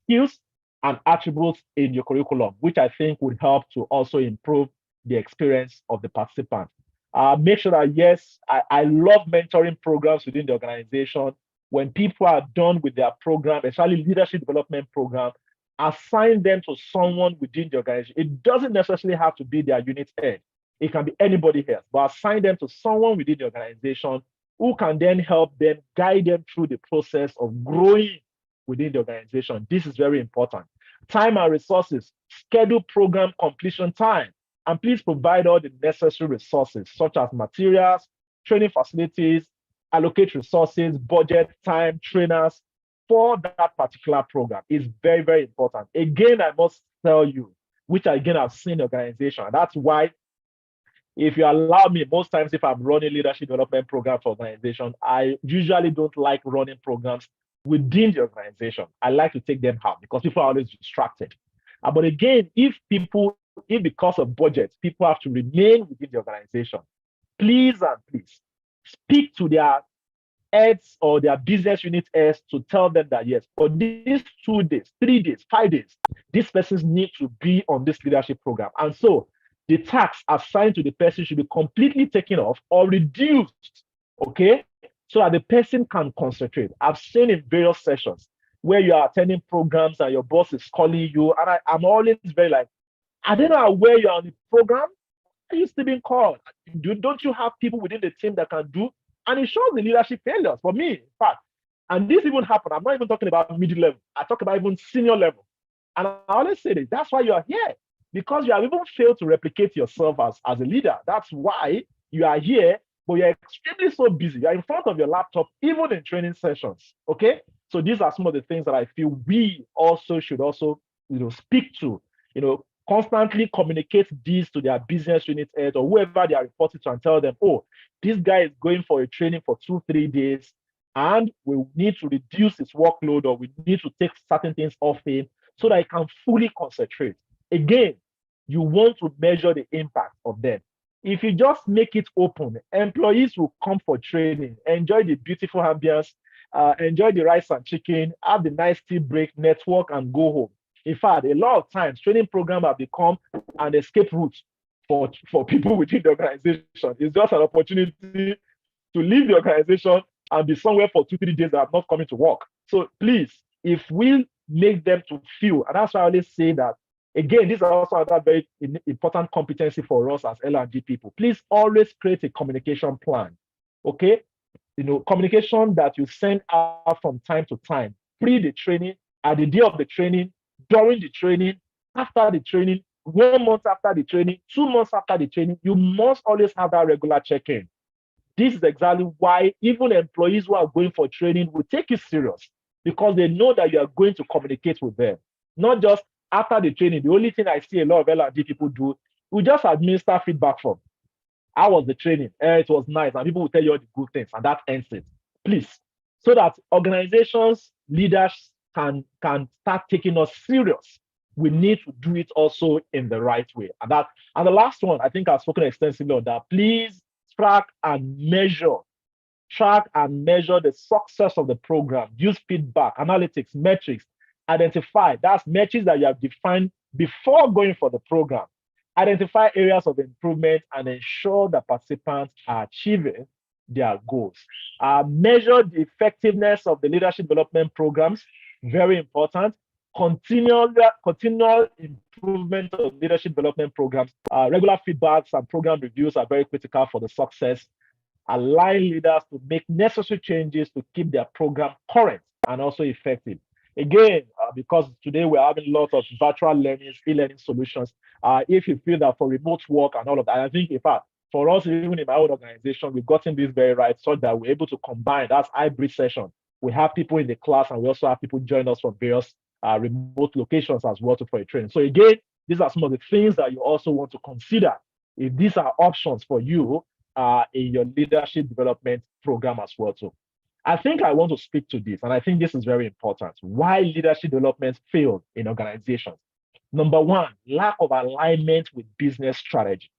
A: skills, and attributes in your curriculum, which I think would help to also improve the experience of the participant. Make sure that, yes, I love mentoring programs within the organization. When people are done with their program, especially leadership development program, assign them to someone within the organization. It doesn't necessarily have to be their unit head. It can be anybody else, but assign them to someone within the organization who can then help them, guide them through the process of growing within the organization. This is very important. Time and resources, schedule program completion time, and please provide all the necessary resources, such as materials, training facilities, allocate resources, budget, time, trainers for that particular program. Is very, very important. Again, I must tell you, which again I've seen the organization. That's why, if you allow me, most times if I'm running leadership development program for organization, I usually don't like running programs within the organization. I like to take them out because people are always distracted. But again, if because of budget, people have to remain within the organization, please and please speak to their heads or their business unit heads to tell them that, yes, for these 2 days, 3 days, 5 days, these persons need to be on this leadership program. And so the tax assigned to the person should be completely taken off or reduced, okay? So that the person can concentrate. I've seen in various sessions where you are attending programs and your boss is calling you, and I'm always very like, I don't know where you're on the program. Are you still being called? Don't you have people within the team that can do? And it shows the leadership failures for me, in fact. And this even happened. I'm not even talking about middle level. I talk about even senior level. And I always say this, that's why you are here. Because you have even failed to replicate yourself as a leader. That's why you are here, but you're extremely so busy. You're in front of your laptop, even in training sessions, okay? So these are some of the things that I feel we also should speak to, constantly communicate these to their business unit head or whoever they are reporting to and tell them, oh, this guy is going for a training for 2-3 days and we need to reduce his workload or we need to take certain things off him so that he can fully concentrate. Again, you want to measure the impact of them. If you just make it open, employees will come for training, enjoy the beautiful ambience, enjoy the rice and chicken, have the nice tea break, network, and go home. In fact, a lot of times, training programs have become an escape route for people within the organization. It's just an opportunity to leave the organization and be somewhere for 2-3 days that are not coming to work. So please, if we make them to feel, and that's why I always say that, again, this is also another very important competency for us as L&D people. Please always create a communication plan, okay? Communication that you send out from time to time, pre the training, at the day of the training, during the training, after the training, 1 month after the training, 2 months after the training. You must always have that regular check-in. This is exactly why even employees who are going for training will take you serious, because they know that you are going to communicate with them. Not just after the training. The only thing I see a lot of L&D people do, we just administer feedback from. How was the training? It was nice. And people will tell you all the good things, and that ends it. Please. So that organizations, leaders can start taking us serious. We need to do it also in the right way. And the last one, I think I've spoken extensively on that. Please track and measure the success of the program. Use feedback, analytics, metrics. Identify, that's metrics that you have defined before going for the program. Identify areas of improvement and ensure that participants are achieving their goals. Measure the effectiveness of the leadership development programs. Very important. Continual improvement of leadership development programs. Regular feedbacks and program reviews are very critical for the success. Allow leaders to make necessary changes to keep their program current and also effective. Again, because today we're having lots of virtual learning, e-learning solutions. If you feel that for remote work and all of that, I think, in fact, for us, even in my own organization, we've gotten this very right so that we're able to combine. That's hybrid session. We have people in the class and we also have people join us from various remote locations as well for a training. So again, these are some of the things that you also want to consider if these are options for you in your leadership development program as well too. I think I want to speak to this, and I think this is very important. Why leadership development failed in organizations. Number one, lack of alignment with business strategy.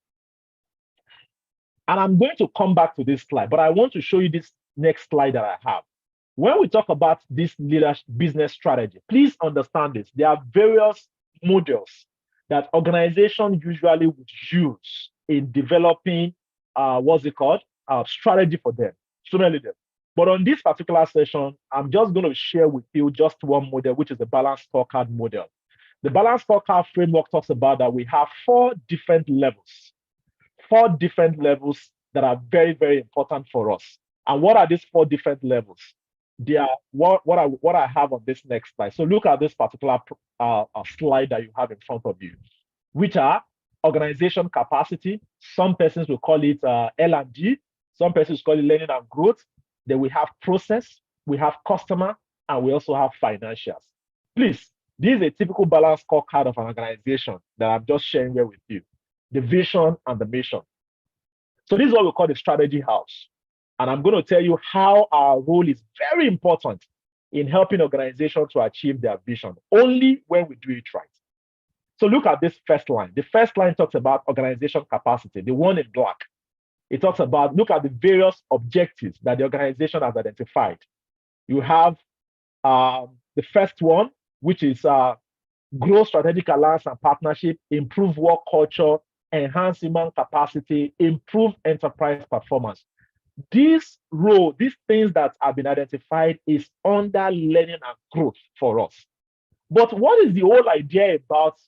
A: And I'm going to come back to this slide, but I want to show you this next slide that I have. When we talk about this leadership business strategy, please understand this. There are various models that organizations usually would use in developing, strategy for them, student leaders. But on this particular session, I'm just going to share with you just one model, which is the balanced scorecard model. The balanced scorecard framework talks about that we have 4 different levels. 4 different levels that are very, very important for us. And what are these 4 different levels? They are what I have on this next slide. So look at this particular slide that you have in front of you, which are organization capacity. Some persons will call it L&D. Some persons call it learning and growth. Then we have process, we have customer, and we also have financials. Please, this is a typical balance scorecard of an organization that I'm just sharing here with you. The vision and the mission. So this is what we call the strategy house. And I'm going to tell you how our role is very important in helping organizations to achieve their vision, only when we do it right. So look at this first line. The first line talks about organization capacity, the one in black. It talks about, look at the various objectives that the organization has identified. You have the first one, which is grow strategic alliance and partnership, improve work culture, enhance human capacity, improve enterprise performance. This role, these things that have been identified is under learning and growth for us. But what is the whole idea about,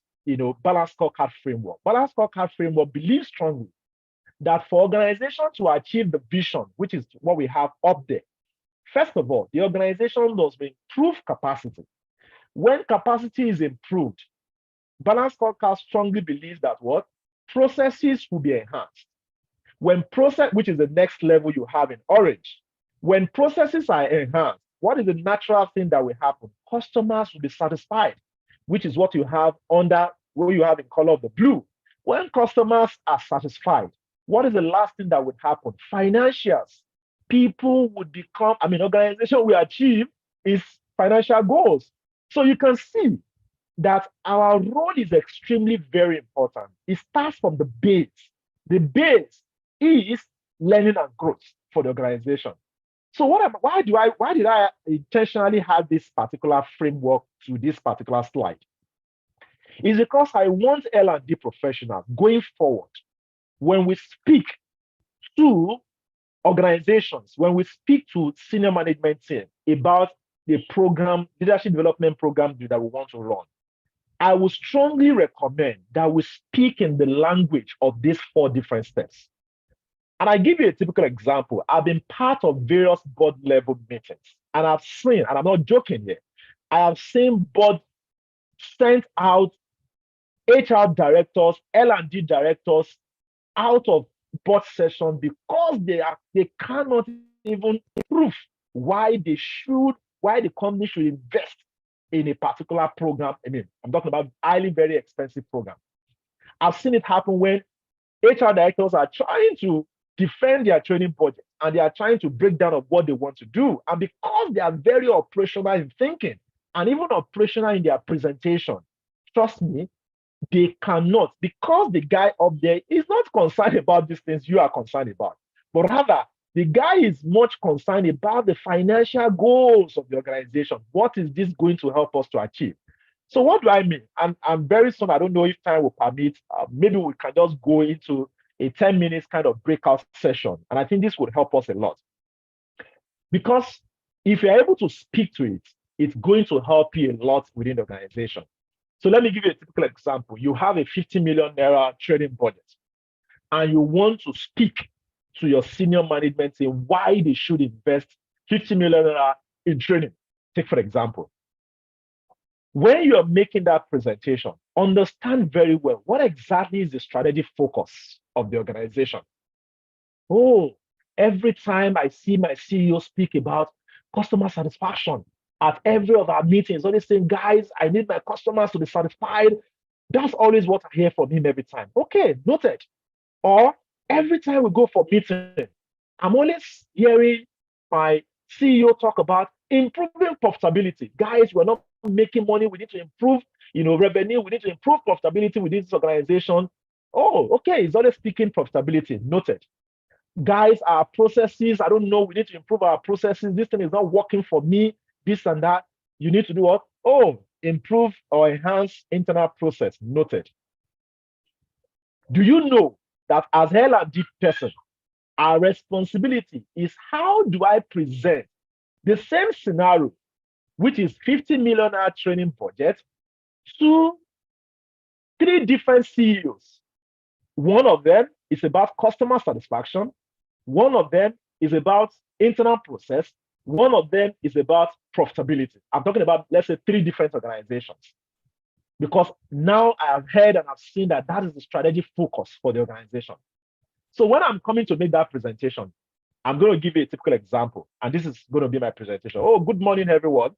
A: balanced scorecard framework? Balanced scorecard framework believes strongly that for organizations to achieve the vision, which is what we have up there, first of all, the organization must improve capacity. When capacity is improved, balanced scorecard strongly believes that what? Processes will be enhanced. When process, which is the next level you have in orange, when processes are enhanced, what is the natural thing that will happen? Customers will be satisfied, which is what you have under, what you have in color of the blue. When customers are satisfied, what is the last thing that would happen? Financials. People would become, organization will achieve its financial goals. So you can see that our role is extremely very important. It starts from the base. The base is learning and growth for the organization. So why did I intentionally have this particular framework to this particular slide? It's because I want L&D professionals going forward, when we speak to organizations, when we speak to senior management team about the program, leadership development program that we want to run, I would strongly recommend that we speak in the language of these 4 different steps. And I give you a typical example. I've been part of various board level meetings, and I've seen, and I'm not joking here, I have seen board sent out HR directors, L&D directors out of board session because they cannot even prove why the company should invest in a particular program. I'm talking about highly very expensive program. I've seen it happen when HR directors are trying to defend their training budget and they are trying to break down of what they want to do. And because they are very operational in thinking and even operational in their presentation, trust me, they cannot, because the guy up there is not concerned about these things you are concerned about, but rather the guy is much concerned about the financial goals of the organization. What is this going to help us to achieve? So what do I mean? And very soon, I don't know if time will permit, maybe we can just go into a 10 minutes kind of breakout session. And I think this would help us a lot. Because if you're able to speak to it, it's going to help you a lot within the organization. So let me give you a typical example. You have a 50 million naira training budget, and you want to speak to your senior management team why they should invest 50 million naira in training. Take, for example, when you are making that presentation, understand very well what exactly is the strategic focus of the organization. Oh, every time I see my CEO speak about customer satisfaction, at every of our meetings, always saying, guys, I need my customers to be satisfied. That's always what I hear from him every time. Okay, noted. Or every time we go for meeting, I'm always hearing my CEO talk about improving profitability. Guys, we're not making money. We need to improve, revenue. We need to improve profitability within this organization. Oh, okay. He's always speaking profitability. Noted. Guys, our processes, I don't know. We need to improve our processes. This thing is not working for me. This and that. You need to do what? Oh, improve or enhance internal process. Noted. Do you know that as L&D person, our responsibility is how do I present the same scenario, which is 50 million training budget, to 3 different CEOs? One of them is about customer satisfaction. One of them is about internal process. One of them is about profitability. I'm talking about, let's say, three different organizations. Because now I have heard and I've seen that that is the strategic focus for the organization. So when I'm coming to make that presentation, I'm going to give you a typical example, and this is going to be my presentation. Oh, good morning, everyone.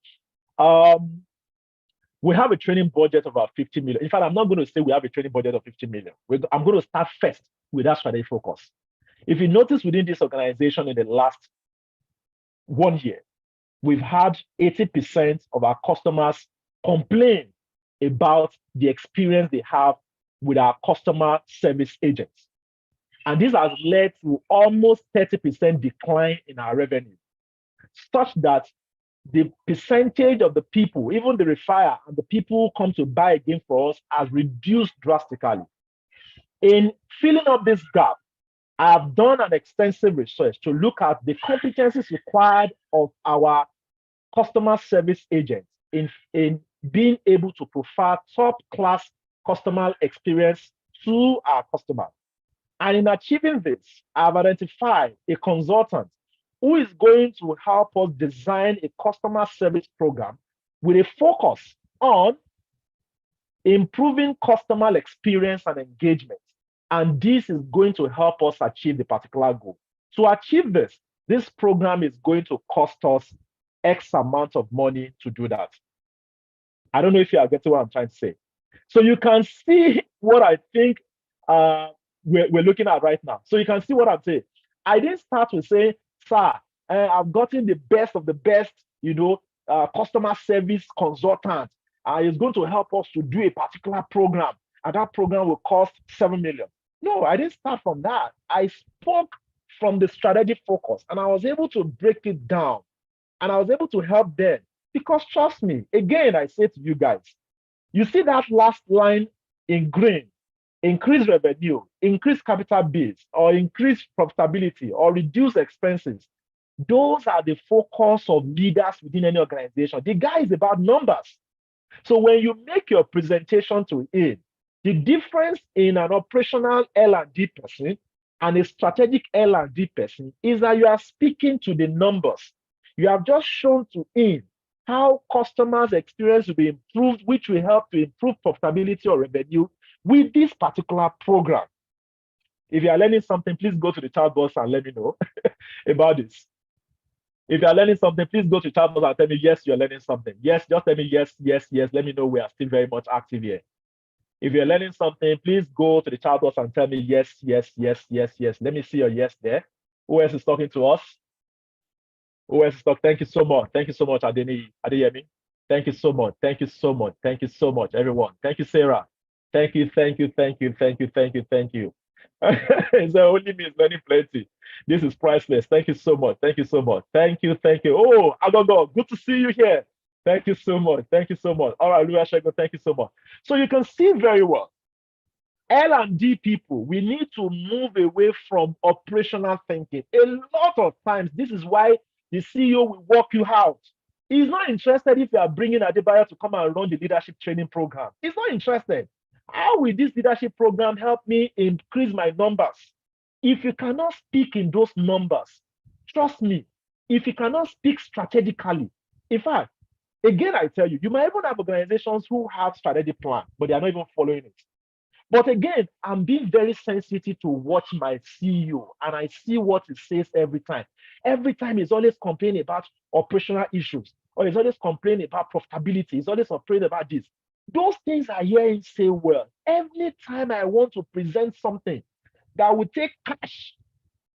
A: We have a training budget of about 50 million. In fact, I'm not going to say we have a training budget of 50 million. I'm going to start first with that strategic focus. If you notice within this organization in the last 1 year, we've had 80% of our customers complain about the experience they have with our customer service agents. And this has led to almost 30% decline in our revenue, such that the percentage of the people, even the referrer and the people who come to buy again for us, has reduced drastically. In filling up this gap, I have done an extensive research to look at the competencies required of our customer service agents in being able to provide top-class customer experience to our customers. And in achieving this, I've identified a consultant who is going to help us design a customer service program with a focus on improving customer experience and engagement. And this is going to help us achieve the particular goal. To achieve this, this program is going to cost us X amount of money to do that. I don't know if you are getting what I'm trying to say. So you can see what I think we're looking at right now. So you can see what I'm saying. I didn't start with saying, sir, I've gotten the best of the best, customer service consultant. He's going to help us to do a particular program, and that program will cost 7 million. No, I didn't start from that. I spoke from the strategic focus, and I was able to break it down, and I was able to help them. Because trust me, again, I say to you guys, you see that last line in green: increase revenue, increase capital base, or increase profitability, or reduce expenses. Those are the focus of leaders within any organization. The guy is about numbers. So when you make your presentation to him, the difference in an operational L&D person and a strategic L&D person is that you are speaking to the numbers. You have just shown to him how customers' experience will be improved, which will help to improve profitability or revenue with this particular program. If you are learning something, please go to the chat box and let me know about this. If you are learning something, please go to the chat box and tell me, yes, you're learning something. Yes, just tell me yes, yes, yes. Let me know we are still very much active here. If you're learning something, please go to the chat box and tell me yes, yes, yes, yes, yes. Let me see your yes there. Who else is talking to us? Who else is talking? Thank you so much. Thank you so much, Adeyemi. Thank you so much. Thank you so much. Thank you so much, everyone. Thank you, Sarah. Thank you, thank you, thank you, thank you, thank you, thank you. It's only me is learning plenty. This is priceless. Thank you so much. Thank you so much. Thank you, thank you. Oh, Agogo, good to see you here. Thank you so much. Thank you so much. All right, Luashego, thank you so much. So you can see very well, L&D people, we need to move away from operational thinking. A lot of times, this is why the CEO will walk you out. He's not interested if you are bringing Adebayo to come and run the leadership training program. He's not interested. How will this leadership program help me increase my numbers? If you cannot speak in those numbers, trust me, if you cannot speak strategically, in fact, again, I tell you, you might even have organizations who have strategic plan, but they are not even following it. But again, I'm being very sensitive to watch my CEO, and I see what he says every time. Every time he's always complaining about operational issues, or he's always complaining about profitability. He's always complaining about this. Those things I hear him say well. Every time I want to present something that will take cash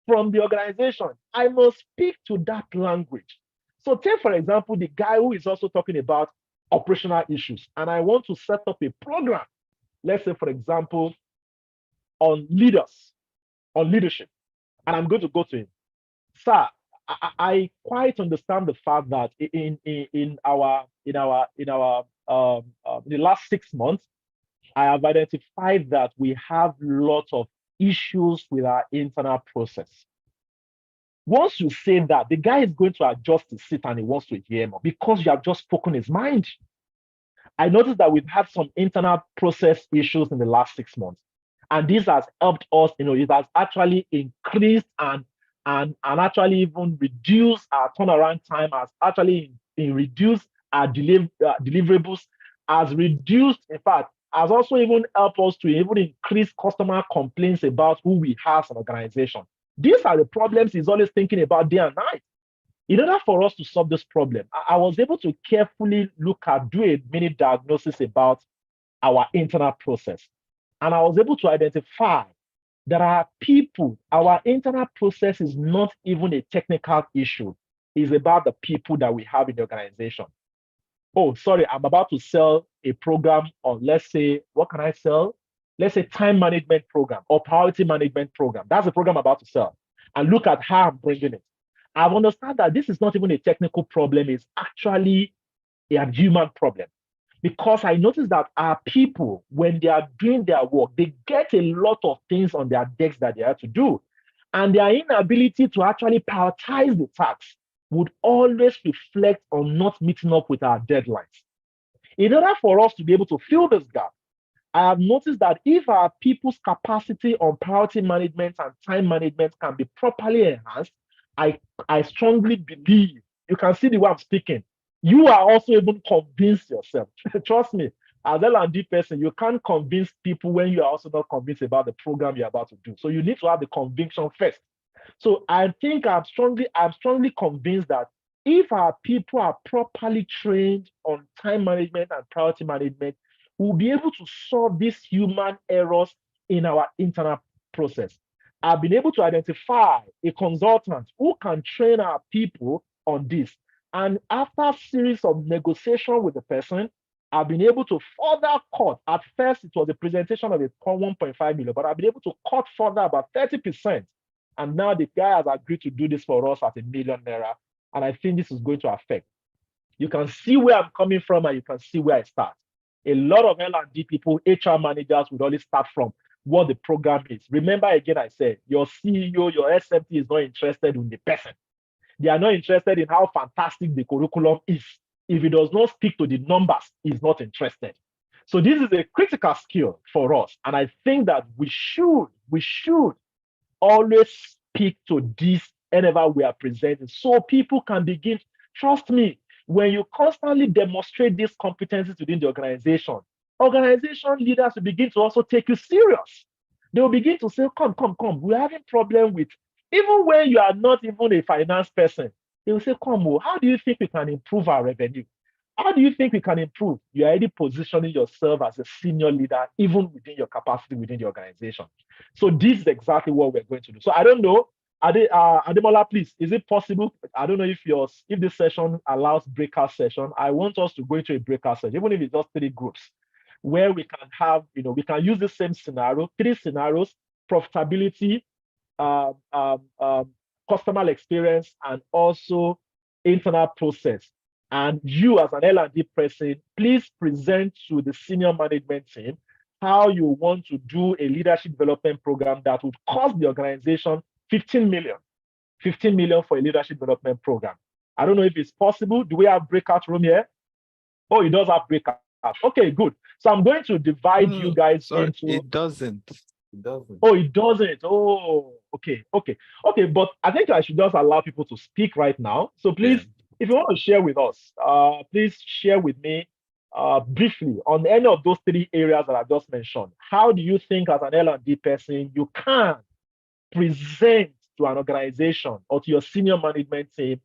A: from the organization, I must speak to that language. So take, for example, the guy who is also talking about operational issues, and I want to set up a program, let's say, for example, on leaders, on leadership. And I'm going to go to him. Sir, I quite understand the fact that in the last 6 months, I have identified that we have lots of issues with our internal process. Once you say that, the guy is going to adjust his seat and he wants to hear more because you have just spoken his mind. I noticed that we've had some internal process issues in the last 6 months. And this has helped us, it has actually increased and actually even reduced our turnaround time, has actually reduced our deliverables, has reduced, in fact, has also even helped us to even increase customer complaints about who we have as an organization. These are the problems he's always thinking about day and night. In order for us to solve this problem, I was able to carefully do a mini diagnosis about our internal process. And I was able to identify that our internal process is not even a technical issue. It's about the people that we have in the organization. Oh, sorry, I'm about to sell a program on, let's say, what can I sell? Let's say time management program or priority management program. That's the program I'm about to sell. And look at how I'm bringing it. I've understood that this is not even a technical problem, it's actually a human problem. Because I noticed that our people, when they are doing their work, they get a lot of things on their decks that they have to do. And their inability to actually prioritize the tasks would always reflect on not meeting up with our deadlines. In order for us to be able to fill this gap, I have noticed that if our people's capacity on priority management and time management can be properly enhanced, I, I strongly believe, you can see the way I'm speaking, you are also even convinced yourself. Trust me, as L&D person, you can't convince people when you are also not convinced about the program you're about to do. So you need to have the conviction first. So I think I'm strongly convinced that if our people are properly trained on time management and priority management, we'll be able to solve these human errors in our internal process. I've been able to identify a consultant who can train our people on this. And after a series of negotiation with the person, I've been able to further cut. At first, it was a presentation of a 1.5 million, but I've been able to cut further about 30%. And now the guy has agreed to do this for us at ₦1 million. And I think this is going to affect. You can see where I'm coming from and you can see where I start. A lot of L&D people, HR managers would always start from what the program is. Remember again, I said, your CEO, your SMT is not interested in the person. They are not interested in how fantastic the curriculum is. If it does not speak to the numbers, he's not interested. So this is a critical skill for us. And I think that we should always speak to this whenever we are presenting so people can begin. Trust me, when you constantly demonstrate these competencies within the organization leaders will begin to also take you serious. They will begin to say, come, we're having problem with, even when you are not even a finance person, they will say, come, how do you think we can improve our revenue? How do you think we can improve? You're already positioning yourself as a senior leader, even within your capacity within the organization. So this is exactly what we're going to do. So I don't know, Ademola, please, is it possible? I don't know if this session allows breakout session. I want us to go into a breakout session, even if it's just 3 groups, where we can have, we can use the same scenario, 3 scenarios: profitability, um, um, um, customer experience, and also internal process. And you, as an L&D person, please present to the senior management team how you want to do a leadership development program that would cost the organization 15 million. 15 million for a leadership development program. I don't know if it's possible. Do we have breakout room here? Oh, it does have breakout. Okay, good. So I'm going to divide you guys into.
B: It doesn't. It doesn't.
A: Oh, it doesn't. Oh, okay. But I think I should just allow people to speak right now. So please, if you want to share with us, please share with me briefly on any of those 3 areas that I just mentioned. How do you think, as an L&D person, you can present to an organization or to your senior management team,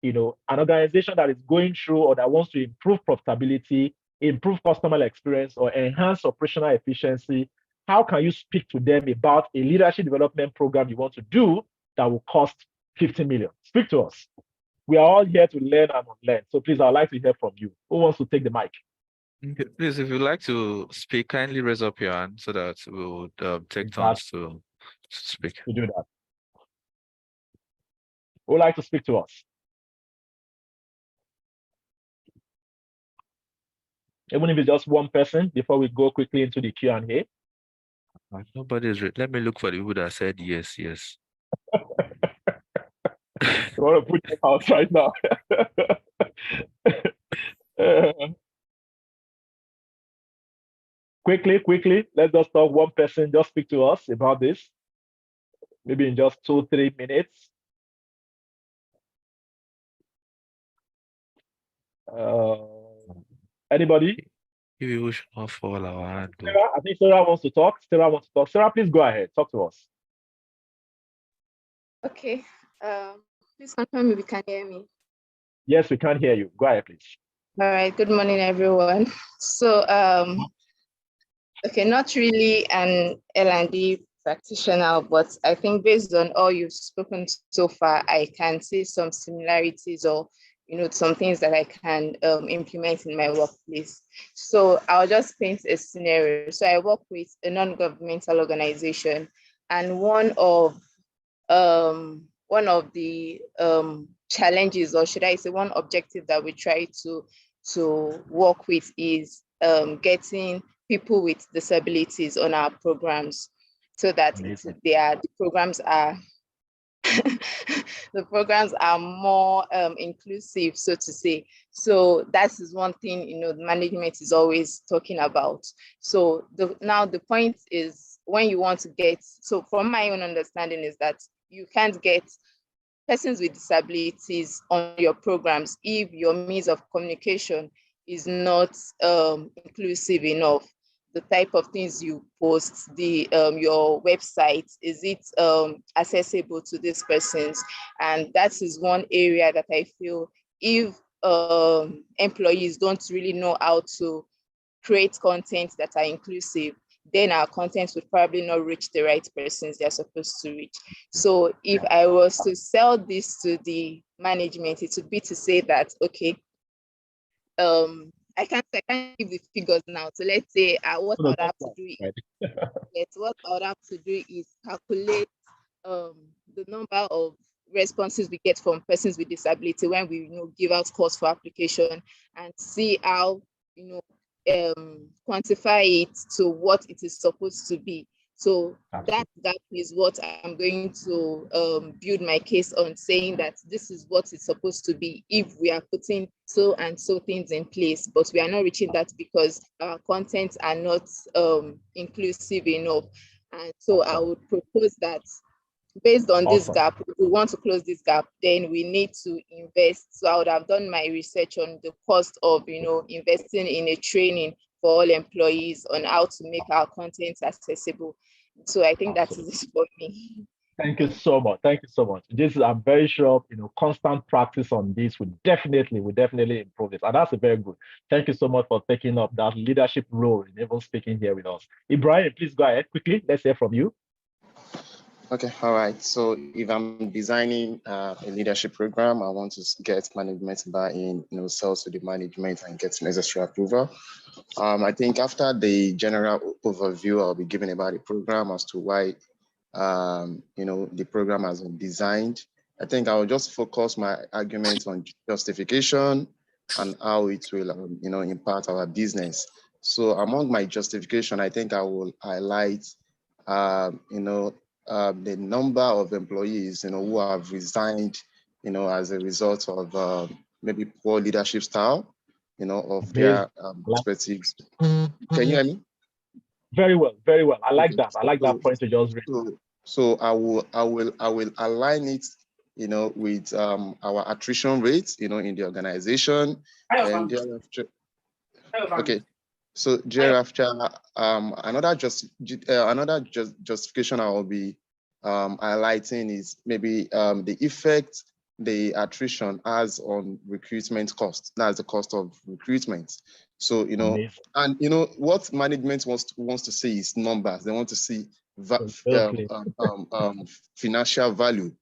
A: an organization that is going through or that wants to improve profitability, improve customer experience, or enhance operational efficiency? How can you speak to them about a leadership development program you want to do that will cost 50 million? Speak to us. We are all here to learn and unlearn. So please, I'd like to hear from you. Who wants to take the mic?
B: Okay, please, if you'd like to speak, kindly raise up your hand so that we'll take turns to speak.
A: To do that. Who would like to speak to us? Even if it's just one person, before we go quickly into the Q&A.
B: Nobody's let me look for the people that said yes.
A: You want to put them out right now? Quickly, let's just talk one person, just speak to us about this, maybe in just 2-3 minutes. Anybody?
B: We should not fall our hand.
A: Sarah, I think Sarah wants to talk. Sarah, please go ahead. Talk to us.
C: Okay. Please confirm if you can hear me.
A: Yes, we can hear you. Go ahead, please.
C: All right. Good morning, everyone. So, okay, not really an L&D practitioner, but I think based on all you've spoken so far, I can see some similarities or some things that I can implement in my workplace. So I'll just paint a scenario. So I work with a non-governmental organization, and one of the challenges, or should I say one objective that we try to work with is getting people with disabilities on our programs, so that the programs are the programs are more inclusive, so to say. So that is one thing the management is always talking about. So the point is, when you want to get, so from my own understanding is that you can't get persons with disabilities on your programs if your means of communication is not inclusive enough. The type of things you post, your website, is it accessible to these persons? And that is one area that I feel, if employees don't really know how to create content that are inclusive, then our content would probably not reach the right persons they're supposed to reach. So if I was to sell this to the management, it would be to say that, okay, I can't give the figures now. So let's say what I would have to do is calculate the number of responses we get from persons with disability when we give out calls for application, and see how quantify it to what it is supposed to be. So that is what I'm going to build my case on, saying that this is what it's supposed to be if we are putting so and so things in place, but we are not reaching that because our contents are not inclusive enough. And so I would propose that based on this gap, if we want to close this gap, then we need to invest. So I would have done my research on the cost of investing in a training for all employees on how to make our content accessible. So I think that is it for me.
A: Thank you so much. Thank you so much. I'm very sure, constant practice on this will definitely improve this. And that's very good. Thank you so much for taking up that leadership role in even speaking here with us. Ibrahim, please go ahead quickly. Let's hear from you.
D: Okay, all right. So if I'm designing a leadership program, I want to get management buy-in, sell to the management and get necessary approval. I think after the general overview, I'll be giving about the program as to why, the program has been designed. I think I will just focus my arguments on justification and how it will, impact our business. So among my justification, I think I will highlight, the number of employees, who have resigned, as a result of maybe poor leadership style, of their perspectives. Can you hear me?
A: Very well, very well. I like that. I like that point to just read.
D: So I will align it, with our attrition rates, in the organization, and thereafter. Okay. So thereafter, another justification I will be highlighting is maybe the effect the attrition has on recruitment costs. That's the cost of recruitment. So and what management wants to see is numbers. They want to see financial value.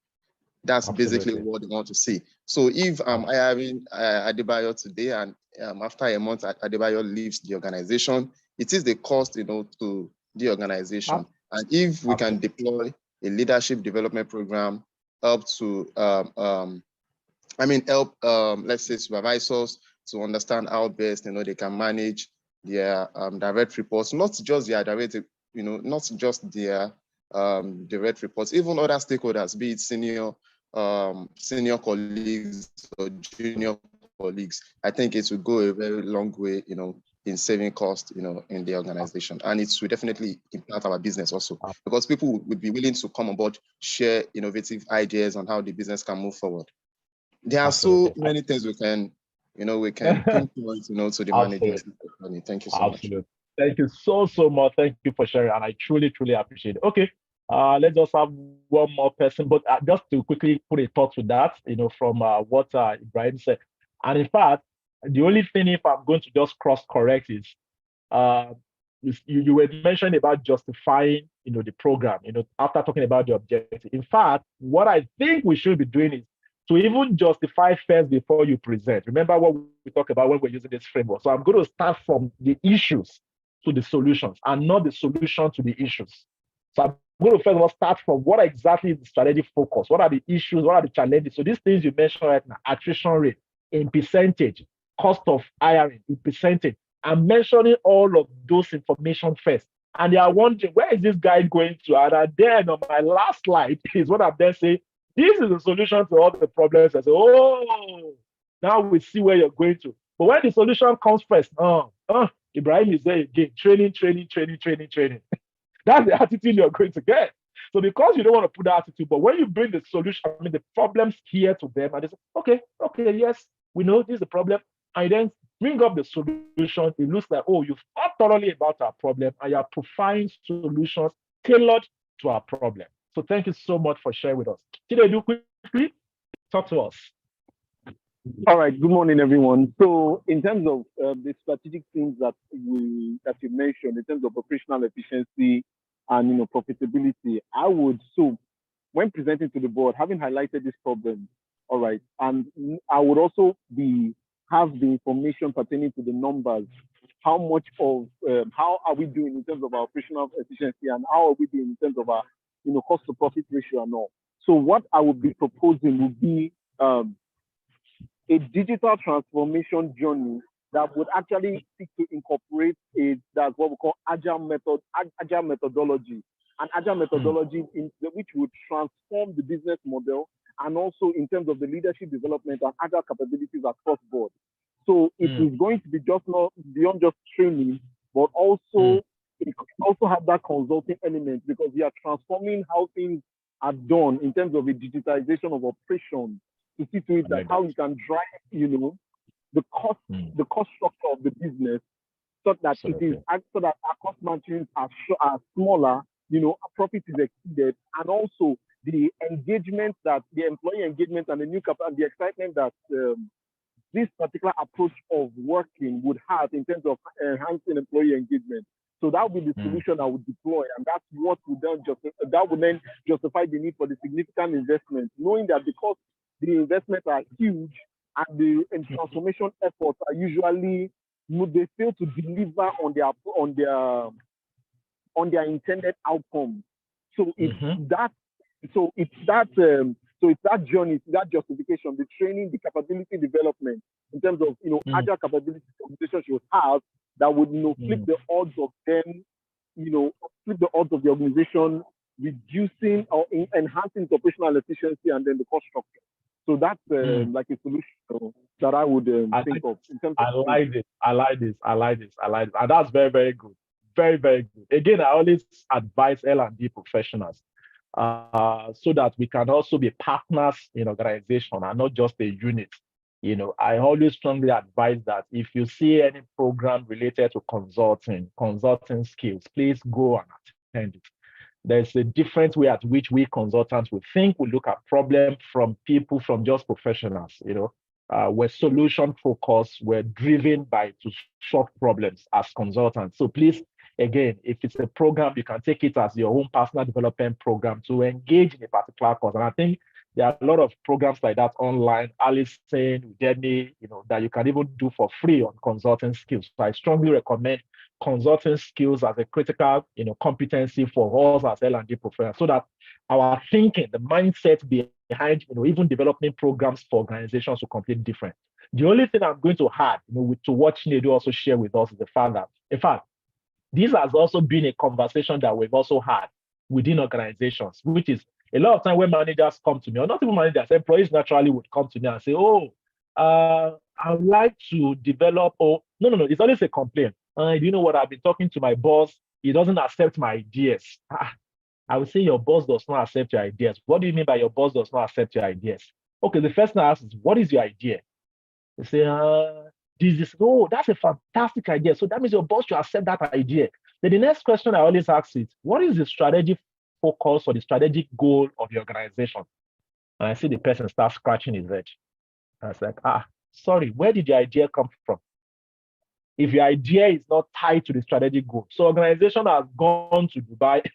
D: That's basically what they want to see. So if I'm hiring Adebayo today, and after a month Adebayo leaves the organization, it is the cost, to the organization. And if we can deploy a leadership development program, help to let's say supervisors to understand how best they can manage their direct reports, not just their direct, not just their direct reports, even other stakeholders, be it senior colleagues or junior colleagues. I think it will go a very long way, in saving costs, in the organization. And it will definitely impact our business also, because people would be willing to come on board, share innovative ideas on how the business can move forward. There are so many things we can pinpoint, to the management. Thank you so much.
A: Thank you so much. Thank you for sharing. And I truly appreciate it. Okay. Let's just have one more person, but just to quickly put a thought to that, from what Ibrahim said. And in fact, the only thing, if I'm going to just cross correct, is you were mentioning about justifying, the program, after talking about the objective. In fact, what I think we should be doing is to even justify first before you present. Remember what we talked about when we're using this framework. So I'm going to start from the issues to the solutions and not the solution to the issues. So I'm going to first of all start from what exactly is the strategic focus? What are the issues? What are the challenges? So these things you mentioned right now, attrition rate in percentage, cost of hiring in percentage. I'm mentioning all of those information first. And they are wondering, where is this guy going to? And then on my last slide is what I'm then saying, this is the solution to all the problems. I say, oh, now we see where you're going to. But when the solution comes first, Ibrahim is there again, training. That's the attitude you're going to get. So because you don't want to put that attitude, but when you bring the solution, the problems here to them, and they say, okay, yes, we know this is the problem. And then bring up the solution. It looks like, oh, you've thought thoroughly about our problem and you're providing solutions tailored to our problem. So thank you so much for sharing with us. Chinedu, quickly, talk to us.
E: All right. Good morning, everyone. So, in terms of the strategic things that you mentioned, in terms of operational efficiency and profitability, when presenting to the board, having highlighted this problem, all right, and I would also have the information pertaining to the numbers. How much of how are we doing in terms of our operational efficiency, and how are we doing in terms of our cost to profit ratio and all. So what I would be proposing would be a digital transformation journey that would actually seek to incorporate that's what we call agile methodology, an agile methodology which would transform the business model, and also in terms of the leadership development and agile capabilities across board. So it is going to be just not beyond just training, but also it could also have that consulting element, because we are transforming how things are done in terms of a digitization of operations, to see to it that how we can drive, the cost structure of the business, so that so that our cost margins are smaller, our profit is exceeded, and also the engagement, that the employee engagement and the new and the excitement that this particular approach of working would have in terms of enhancing employee engagement. So that would be the solution I would deploy, and that's what would then justify the need for the significant investment, knowing that because the investments are huge and the transformation efforts are usually, they fail to deliver on their intended outcome. So it's that journey, that justification, the training, the capability development in terms of agile capability organizations should have, that would flip the odds of them, flip the odds of the organization, reducing or enhancing its operational efficiency and then the cost structure. So that's like a solution that I would think of. In terms of
A: I like this. And that's very, very good. Very, very good. Again, I always advise L&D professionals so that we can also be partners in organization and not just a unit. I always strongly advise that if you see any program related to consulting skills, please go and attend it. There's a different way at which we consultants will think. We look at problems from people, from just professionals, we're solution focused, we're driven to solve problems as consultants. So please, again, if it's a program, you can take it as your own personal development program to engage in a particular course. And I think there are a lot of programs like that online, Allison, Udemy, that you can even do for free on consulting skills. So I strongly recommend consulting skills as a critical, competency for us as L&D professionals, so that our thinking, the mindset behind, even developing programs for organizations will completely different. The only thing I'm going to add, to what Chinedu also share with us is the fact that, in fact, this has also been a conversation that we've also had within organizations, which is a lot of time when managers come to me, or not even managers, employees naturally would come to me and say, I would like to develop, or no, it's always a complaint. You know what? I've been talking to my boss. He doesn't accept my ideas. I would say your boss does not accept your ideas. What do you mean by your boss does not accept your ideas? Okay, the first thing I ask is, what is your idea? They say, this, oh, that's a fantastic idea. So that means your boss should accept that idea. Then the next question I always ask is, what is the strategic focus or the strategic goal of the organization? And I see the person start scratching his head. I was like, sorry, where did your idea come from? If your idea is not tied to the strategic goal. So organization has gone to Dubai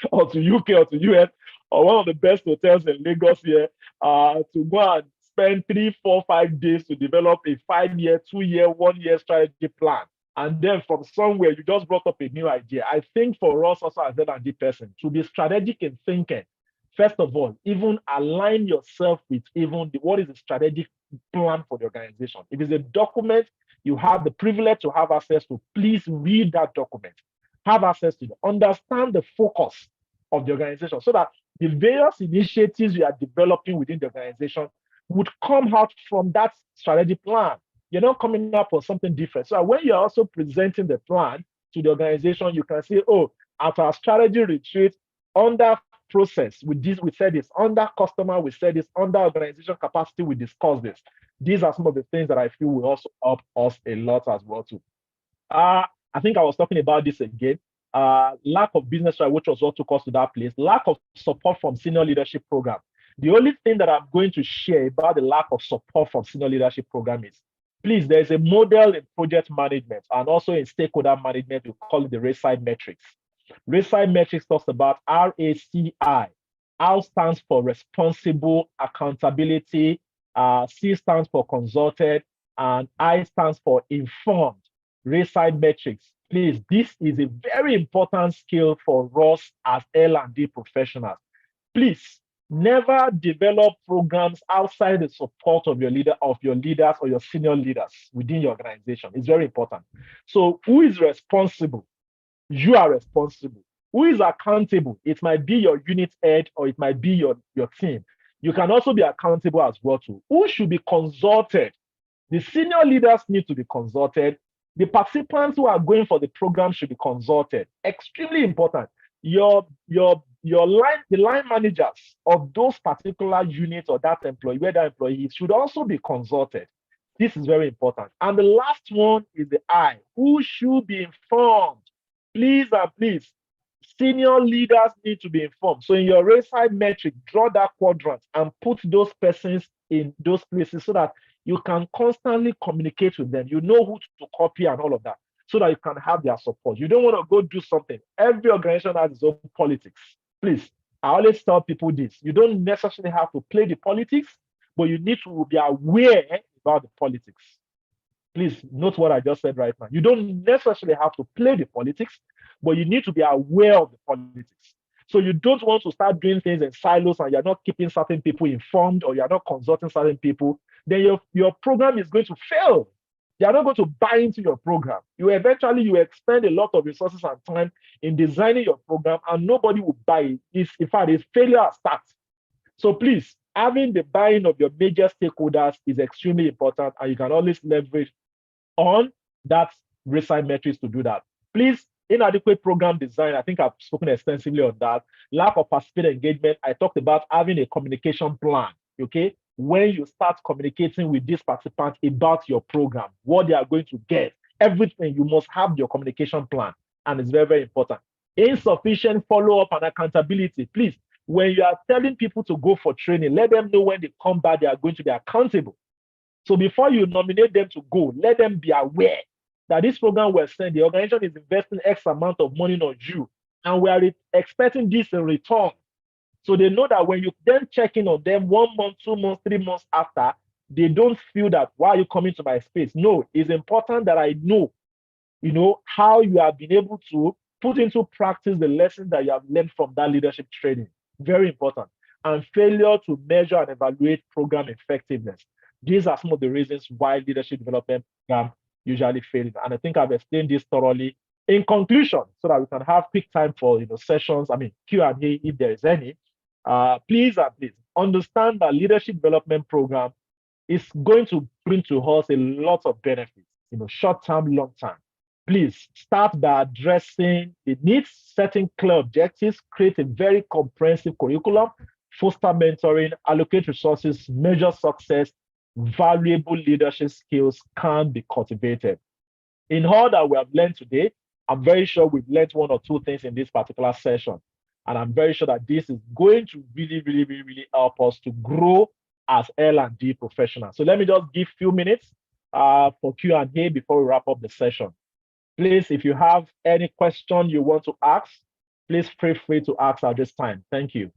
A: or to UK or to US or one of the best hotels in Lagos here to go and spend 3, 4, 5 days to develop a 5-year, 2-year, 1-year strategy plan. And then from somewhere, you just brought up a new idea. I think for us also as an R&D person, to be strategic in thinking, first of all, even align yourself with even what is the strategic plan for the organization. If it's a document you have the privilege to have access to, please read that document. Have access to it. Understand the focus of the organization so that the various initiatives you are developing within the organization would come out from that strategy plan. You're not coming up with something different. So when you're also presenting the plan to the organization, you can say, oh, at our strategy retreat, under process, we said this, under customer, we said this, under organization capacity, we discussed this. These are some of the things that I feel will also help us a lot as well too. I think I was talking about this again. Lack of business, which was what took us to that place. Lack of support from senior leadership program. The only thing that I'm going to share about the lack of support from senior leadership program is, please, there's a model in project management and also in stakeholder management. We call it the RACI metrics. RACI metrics talks about RACI. R stands for responsible, accountability. C stands for consulted, and I stands for informed. RACI metrics. Please, this is a very important skill for us as L&D professionals. Please, never develop programs outside the support of your leaders or your senior leaders within your organization. It's very important. So, who is responsible? You are responsible. Who is accountable? It might be your unit head or it might be your team. You can also be accountable as well too. Who should be consulted? The senior leaders need to be consulted. The participants who are going for the program should be consulted. Extremely important. The line managers of those particular units or that employee, where that employee is, should also be consulted. This is very important. And the last one is the I, who should be informed. Please and please, senior leaders need to be informed. So in your RACI metric, draw that quadrant and put those persons in those places so that you can constantly communicate with them. You know who to copy and all of that, so that you can have their support. You don't want to go do something. Every organization has its own politics. Please, I always tell people this. You don't necessarily have to play the politics, but you need to be aware about the politics. Please note what I just said right now. You don't necessarily have to play the politics, but you need to be aware of the politics. So you don't want to start doing things in silos and you're not keeping certain people informed or you're not consulting certain people, then your program is going to fail. They are not going to buy into your program. You expend a lot of resources and time in designing your program and nobody will buy it. In fact, it's failure starts. So please, having the buy-in of your major stakeholders is extremely important, and you can always leverage on that RACI metrics to do that. Please, inadequate program design, I think I've spoken extensively on that. Lack of participant engagement, I talked about having a communication plan, okay? When you start communicating with these participants about your program, what they are going to get, everything, you must have your communication plan, and it's very, very important. Insufficient follow-up and accountability. Please, when you are telling people to go for training, let them know when they come back, they are going to be accountable. So before you nominate them to go, let them be aware that this program we're sending, the organization is investing X amount of money on you, and we are expecting this in return. So they know that when you then check in on them 1 month, 2 months, 3 months after, they don't feel that, why are you coming to my space? No, it's important that I know, how you have been able to put into practice the lessons that you have learned from that leadership training. Very important. And failure to measure and evaluate program effectiveness. These are some of the reasons why leadership development program usually fail. And I think I've explained this thoroughly. In conclusion, so that we can have quick time for sessions, Q&A if there is any. Please understand that leadership development program it's going to bring to us a lot of benefits, short term, long term. Please start by addressing the needs, setting clear objectives, create a very comprehensive curriculum, foster mentoring, allocate resources, measure success. Valuable leadership skills can be cultivated. In all that we have learned today, I'm very sure we've learned one or two things in this particular session. And I'm very sure that this is going to really, really, really, really help us to grow as L&D professionals. So let me just give a few minutes for Q&A before we wrap up the session. Please, if you have any question you want to ask, please feel free to ask at this time. Thank you.